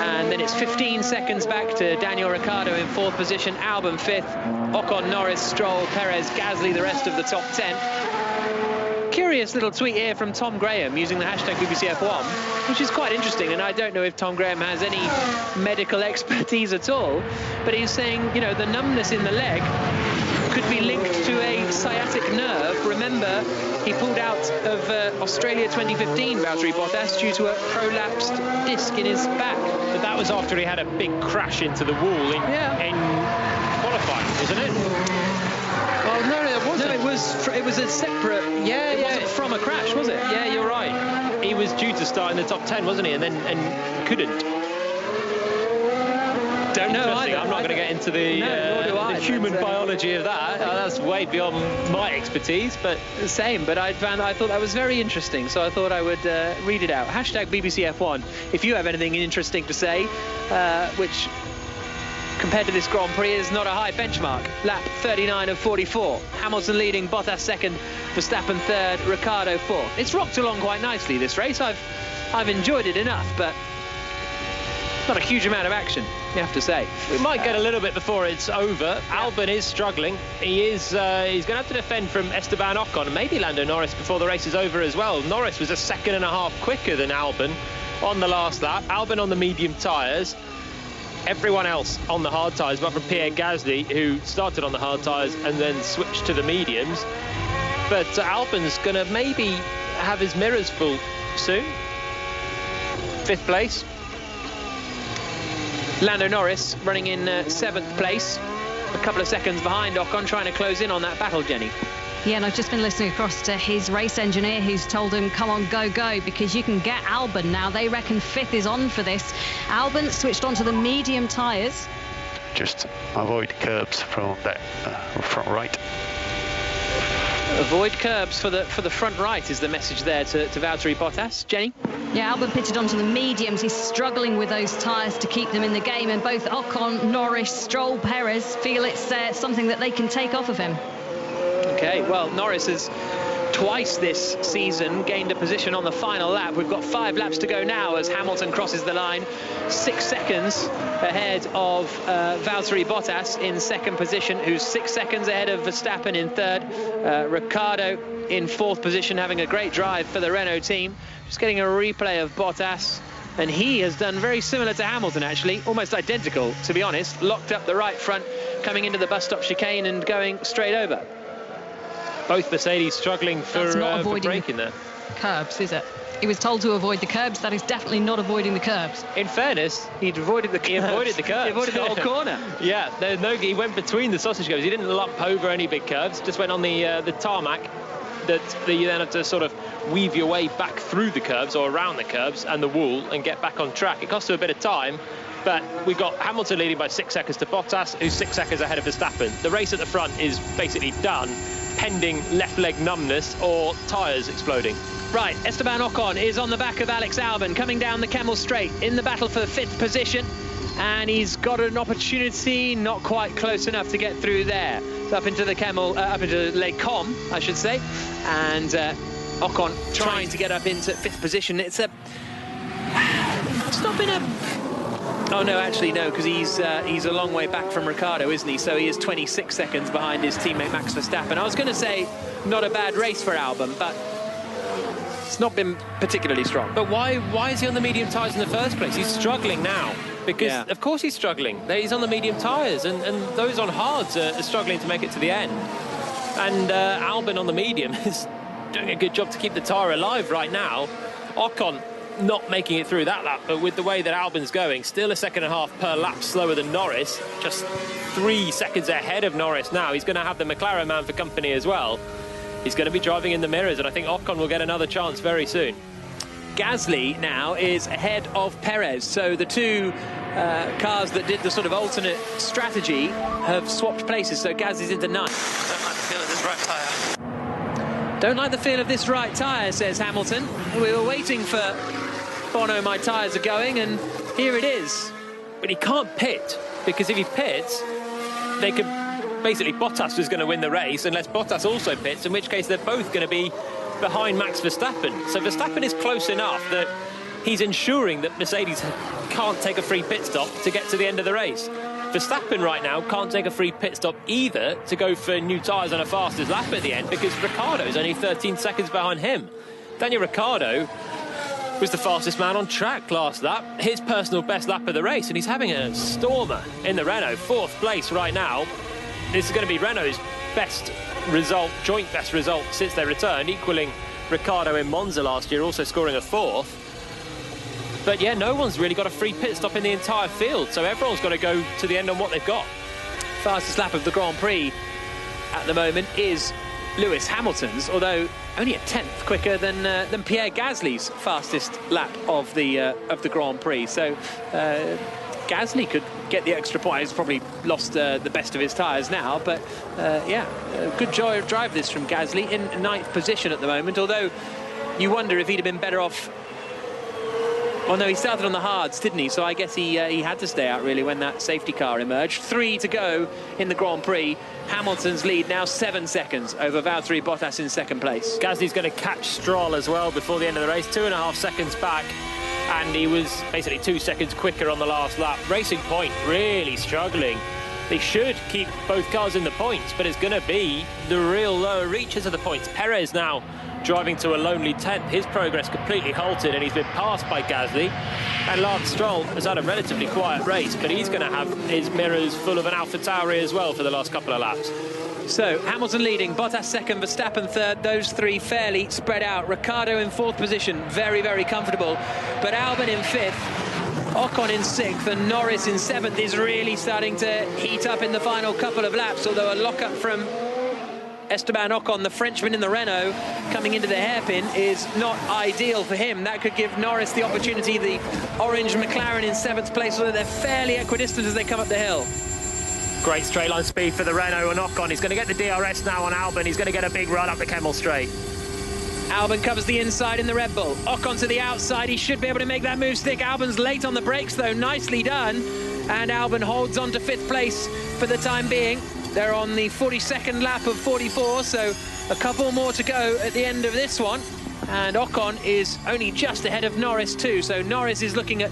and then it's 15 seconds back to Daniel Ricciardo in 4th position, Albon 5th, Ocon, Norris, Stroll, Perez, Gasly, the rest of the top 10. Curious little tweet here from Tom Graham using the hashtag BBC F1, which is quite interesting, and I don't know if Tom Graham has any medical expertise at all, but he's saying, you know, the numbness in the leg could be linked to a sciatic nerve. Remember, he pulled out of Australia 2015, Valtteri Bottas, due to a prolapsed disc in his back. But that was after he had a big crash into the wall in qualifying, wasn't it? Oh, no, it wasn't. No, it was a separate... Yeah, it wasn't from a crash, was it? Yeah, you're right. he was due to start in the top 10, wasn't he? And couldn't. Don't know either. I'm not going to get into the human biology of that. That's way beyond my expertise, but same. But I thought that was very interesting, so I thought I would read it out. Hashtag BBC F1. If you have anything interesting to say, which compared to this Grand Prix is not a high benchmark. Lap 39 of 44. Hamilton leading, Bottas second, Verstappen third, Ricciardo fourth. It's rocked along quite nicely, this race. I've enjoyed it enough, but not a huge amount of action, you have to say. We might get a little bit before it's over. Albon is struggling. He's going to have to defend from Esteban Ocon and maybe Lando Norris before the race is over as well. Norris was a second and a half quicker than Albon on the last lap. Albon on the medium tyres. Everyone else on the hard tyres, apart from Pierre Gasly, who started on the hard tyres and then switched to the mediums. But Albon's going to maybe have his mirrors full soon. 5th place. Lando Norris running in 7th place, a couple of seconds behind Ocon, trying to close in on that battle, Jenny. Yeah, and I've just been listening across to his race engineer, who's told him, come on, go, go, because you can get Albon now. They reckon 5th is on for this. Albon switched onto the medium tyres. Just avoid curbs from that front right. Avoid curbs for the front right is the message there to Valtteri Bottas. Jenny? Yeah, Albon pitted onto the mediums. He's struggling with those tyres to keep them in the game, and both Ocon, Norris, Stroll, Perez feel it's something that they can take off of him. Okay, well, Norris has twice this season gained a position on the final lap. We've got 5 laps to go now as Hamilton crosses the line. 6 seconds ahead of Valtteri Bottas in 2nd position, who's 6 seconds ahead of Verstappen in 3rd. Ricciardo in 4th position, having a great drive for the Renault team. Just getting a replay of Bottas, and he has done very similar to Hamilton, actually, almost identical, to be honest. Locked up the right front, coming into the bus stop chicane and going straight over. Both Mercedes struggling for braking there. Curbs, is it? He was told to avoid the curbs. That is definitely not avoiding the curbs. In fairness, he avoided the curbs. He avoided the whole corner. Yeah, he went between the sausage curbs. He didn't lump over any big curves, just went on the tarmac that you then have to sort of weave your way back through the curves or around the curves and the wall and get back on track. It costs him a bit of time, but we've got Hamilton leading by 6 seconds to Bottas, who's 6 seconds ahead of Verstappen. The race at the front is basically done, pending left leg numbness or tyres exploding. Right, Esteban Ocon is on the back of Alex Albon, coming down the Kemmel Straight in the battle for 5th position, and he's got an opportunity, not quite close enough to get through there. It's up into the Kemmel, up into Les Combes, I should say, and Ocon trying to get up into 5th position. It's not been a... Oh, no, actually, no, because he's a long way back from Ricciardo, isn't he? So he is 26 seconds behind his teammate Max Verstappen. I was going to say not a bad race for Albon, but it's not been particularly strong. But why is he on the medium tyres in the first place? He's struggling now. Because, of course, he's struggling. He's on the medium tyres, and those on hards are struggling to make it to the end. And Albon on the medium is doing a good job to keep the tyre alive right now. Ocon not making it through that lap, but with the way that Albon's going, still a second and a half per lap slower than Norris, just 3 seconds ahead of Norris now. He's going to have the McLaren man for company as well. He's going to be driving in the mirrors, and I think Ocon will get another chance very soon. Gasly now is ahead of Perez, so the two cars that did the sort of alternate strategy have swapped places, so Gasly's into 9th. Don't like the feel of this right tyre, says Hamilton. We were waiting for Bono, my tyres are going, and here it is. But he can't pit, because if he pits, they could... Basically, Bottas was going to win the race, unless Bottas also pits, in which case they're both going to be behind Max Verstappen. So Verstappen is close enough that he's ensuring that Mercedes can't take a free pit stop to get to the end of the race. Verstappen right now can't take a free pit stop either to go for new tyres on a fastest lap at the end, because Ricciardo is only 13 seconds behind him. Daniel Ricciardo was the fastest man on track last lap, his personal best lap of the race, and he's having a stormer in the Renault, 4th place right now. This is going to be Renault's best result, joint best result since they returned, equaling Ricciardo in Monza last year, also scoring a 4th. But yeah, no one's really got a free pit stop in the entire field, so everyone's got to go to the end on what they've got. Fastest lap of the Grand Prix at the moment is Lewis Hamilton's, although only a tenth quicker than Pierre Gasly's fastest lap of the Grand Prix. So Gasly could get the extra point. He's probably lost the best of his tyres now, but yeah, good joy of drive this from Gasly in 9th position at the moment, although you wonder if he'd have been better off. Well, no, he started on the hards, didn't he? So I guess he had to stay out, really, when that safety car emerged. 3 to go in the Grand Prix. Hamilton's lead now 7 seconds over Valtteri Bottas in 2nd place. Gasly's going to catch Stroll as well before the end of the race, 2.5 seconds back, and he was basically 2 seconds quicker on the last lap. Racing Point really struggling. They should keep both cars in the points, but it's going to be the real lower reaches of the points. Perez now driving to a lonely 10th. His progress completely halted, and he's been passed by Gasly. And Lance Stroll has had a relatively quiet race, but he's going to have his mirrors full of an AlphaTauri as well for the last couple of laps. So Hamilton leading, Bottas 2nd, Verstappen 3rd. Those 3 fairly spread out. Ricciardo in 4th position, very, very comfortable. But Albon in 5th, Ocon in 6th, and Norris in 7th is really starting to heat up in the final couple of laps, although a lock-up from Esteban Ocon, the Frenchman in the Renault, coming into the hairpin is not ideal for him. That could give Norris the opportunity. The orange McLaren in 7th place, although they're fairly equidistant as they come up the hill. Great straight line speed for the Renault and Ocon. He's going to get the DRS now on Albon. He's going to get a big run up the Kemmel Straight. Albon covers the inside in the Red Bull. Ocon to the outside. He should be able to make that move stick. Albon's late on the brakes, though. Nicely done. And Albon holds on to 5th place for the time being. They're on the 42nd lap of 44, so a couple more to go at the end of this one. And Ocon is only just ahead of Norris too, so Norris is looking at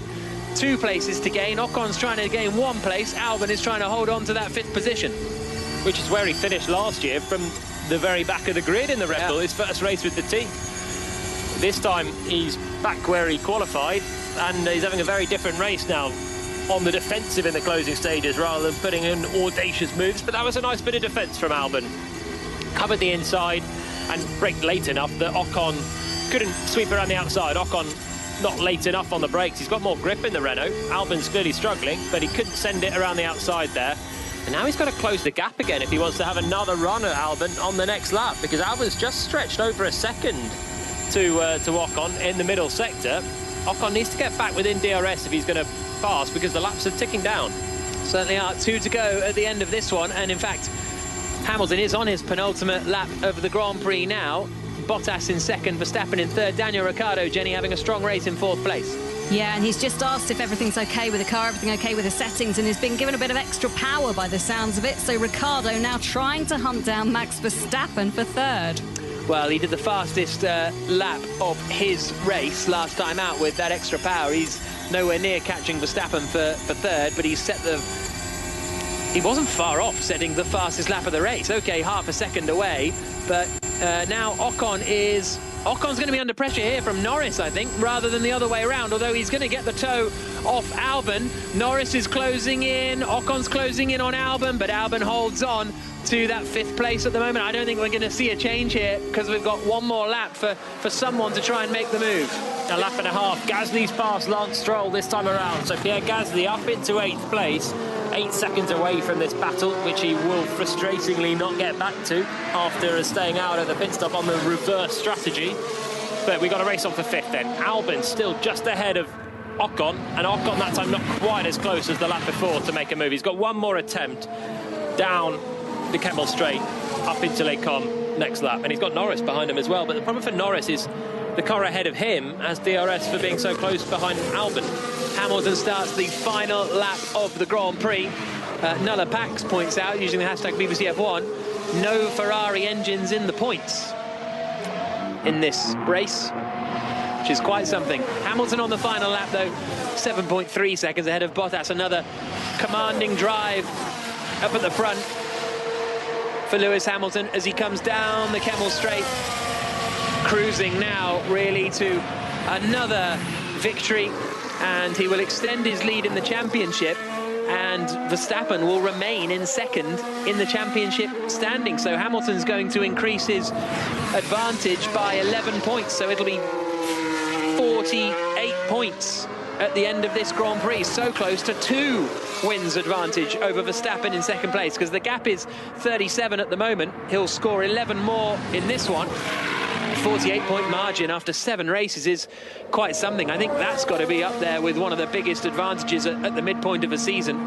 2 places to gain. Ocon's trying to gain 1 place. Albon is trying to hold on to that 5th position. Which is where he finished last year, from the very back of the grid in the Red Bull, his first race with the team. This time he's back where he qualified, and he's having a very different race now, on the defensive in the closing stages rather than putting in audacious moves. But that was a nice bit of defence from Albon. Covered the inside and braked late enough that Ocon couldn't sweep around the outside. Ocon not late enough on the brakes. He's got more grip in the Renault. Albon's clearly struggling, but he couldn't send it around the outside there. And now he's got to close the gap again if he wants to have another run at Albon on the next lap, because Albon's just stretched over a second to Ocon in the middle sector. Ocon needs to get back within DRS if he's going to pass, because the laps are ticking down. Certainly are. 2 to go at the end of this one, and in fact Hamilton is on his penultimate lap of the Grand Prix now. Bottas in 2nd, Verstappen in 3rd, Daniel Ricciardo, Jenny, having a strong race in 4th place. Yeah, and he's just asked if everything's okay with the car, everything okay with the settings, and he's been given a bit of extra power by the sounds of it. So Ricciardo now trying to hunt down Max Verstappen for 3rd. Well, he did the fastest lap of his race last time out with that extra power. He's nowhere near catching Verstappen for 3rd, but he set the... He wasn't far off setting the fastest lap of the race. OK, half a second away, but now Ocon's going to be under pressure here from Norris, I think, rather than the other way around, although he's going to get the toe off Albon. Norris is closing in, Ocon's closing in on Albon, but Albon holds on to that 5th place at the moment. I don't think we're going to see a change here, because we've got 1 more lap for someone to try and make the move. A lap and a half. Gasly's passed Lance Stroll this time around, so Pierre Gasly up into 8th place, 8 seconds away from this battle, which he will frustratingly not get back to after staying out at the pit stop on the reverse strategy. But we got a race on for 5th then. Albon still just ahead of Ocon, and Ocon that time not quite as close as the lap before to make a move. He's got 1 more attempt down the Kemmel Straight up into Les Combes next lap, and he's got Norris behind him as well. But the problem for Norris is the car ahead of him has DRS for being so close behind Albon. Hamilton starts the final lap of the Grand Prix. Nulla Pax points out, using the hashtag BBC F1, no Ferrari engines in the points in this race, which is quite something. Hamilton on the final lap, though, 7.3 seconds ahead of Bottas. Another commanding drive up at the front for Lewis Hamilton as he comes down the Kemmel Straight, cruising now really to another victory, and he will extend his lead in the championship, and Verstappen will remain in 2nd in the championship standing. So Hamilton's going to increase his advantage by 11 points, so it'll be 48 points at the end of this Grand Prix, so close to 2 wins advantage over Verstappen in second place, because the gap is 37 at the moment. He'll score 11 more in this one. 48-point margin after 7 races is quite something. I think that's got to be up there with one of the biggest advantages at the midpoint of a season.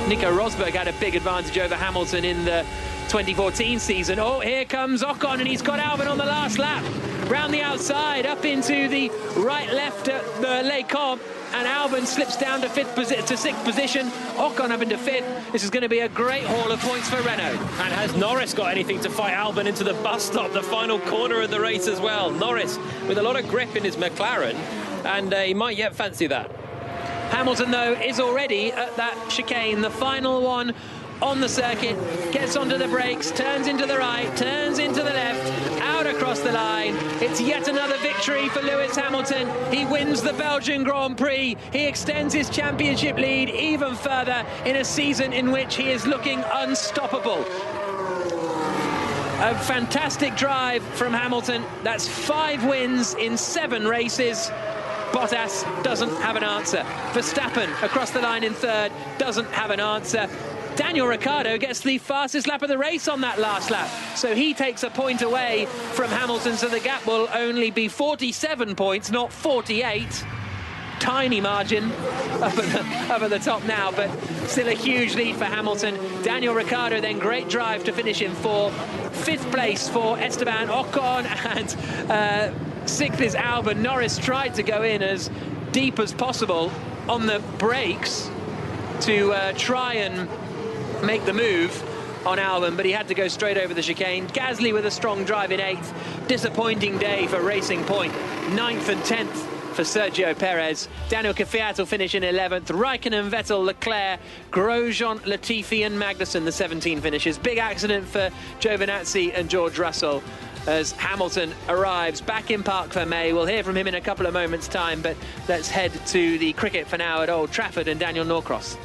Nico Rosberg had a big advantage over Hamilton in the 2014 season. Oh, here comes Ocon, and he's got Albon on the last lap. Round the outside, up into the right-left at the Les Combes, and Albon slips down to 6th position. Ocon up into 5th. This is going to be a great haul of points for Renault. And has Norris got anything to fight Albon into the bus stop, the final corner of the race as well? Norris with a lot of grip in his McLaren, and he might yet fancy that. Hamilton, though, is already at that chicane, the final one on the circuit, gets onto the brakes, turns into the right, turns into the left, out across the line. It's yet another victory for Lewis Hamilton. He wins the Belgian Grand Prix. He extends his championship lead even further in a season in which he is looking unstoppable. A fantastic drive from Hamilton. That's 5 wins in 7 races. Bottas doesn't have an answer. Verstappen across the line in 3rd, doesn't have an answer. Daniel Ricciardo gets the fastest lap of the race on that last lap, so he takes a point away from Hamilton, so the gap will only be 47 points, not 48. Tiny margin up at the top now, but still a huge lead for Hamilton. Daniel Ricciardo then, great drive to finish in 4th. 5th place for Esteban Ocon, and 6th is Albon. Norris tried to go in as deep as possible on the brakes to try and make the move on Albon, but he had to go straight over the chicane. Gasly with a strong drive in 8th. Disappointing day for Racing Point. 9th and 10th for Sergio Perez. Daniel Kvyat will finish in 11th. Raikkonen, Vettel, Leclerc, Grosjean, Latifi and Magnussen, the 17 finishes. Big accident for Giovinazzi and George Russell as Hamilton arrives back in Parc Fermé. We'll hear from him in a couple of moments' time, but let's head to the cricket for now at Old Trafford and Daniel Norcross.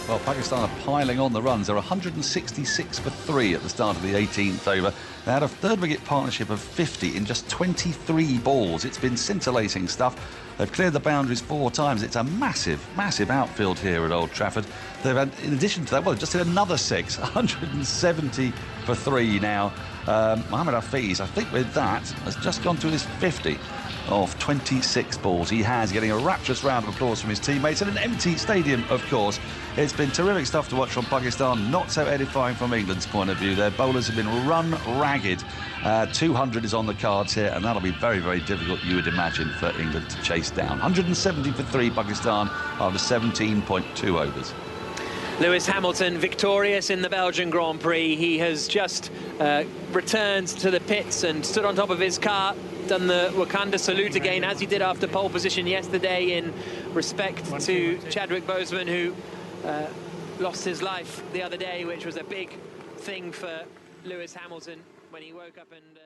Well, Pakistan are piling on the runs. They're 166 for 3 at the start of the 18th over. They had a 3rd wicket partnership of 50 in just 23 balls. It's been scintillating stuff. They've cleared the boundaries 4 times. It's a massive, massive outfield here at Old Trafford. They've had, in addition to that, well, just hit another 6, 170 for 3 now. Mohamed Hafiz, I think with that, has just gone to his 50 of 26 balls. He has, getting a rapturous round of applause from his teammates in an empty stadium, of course. It's been terrific stuff to watch from Pakistan, not so edifying from England's point of view. Their bowlers have been run ragged. 200 is on the cards here, and that'll be very, very difficult, you would imagine, for England to chase down. 170 for 3 Pakistan after 17.2 overs. Lewis Hamilton victorious in the Belgian Grand Prix. He has just returned to the pits and stood on top of his car, done the Wakanda salute again, as he did after pole position yesterday, in respect to Chadwick Boseman, who lost his life the other day, which was a big thing for Lewis Hamilton when he woke up and...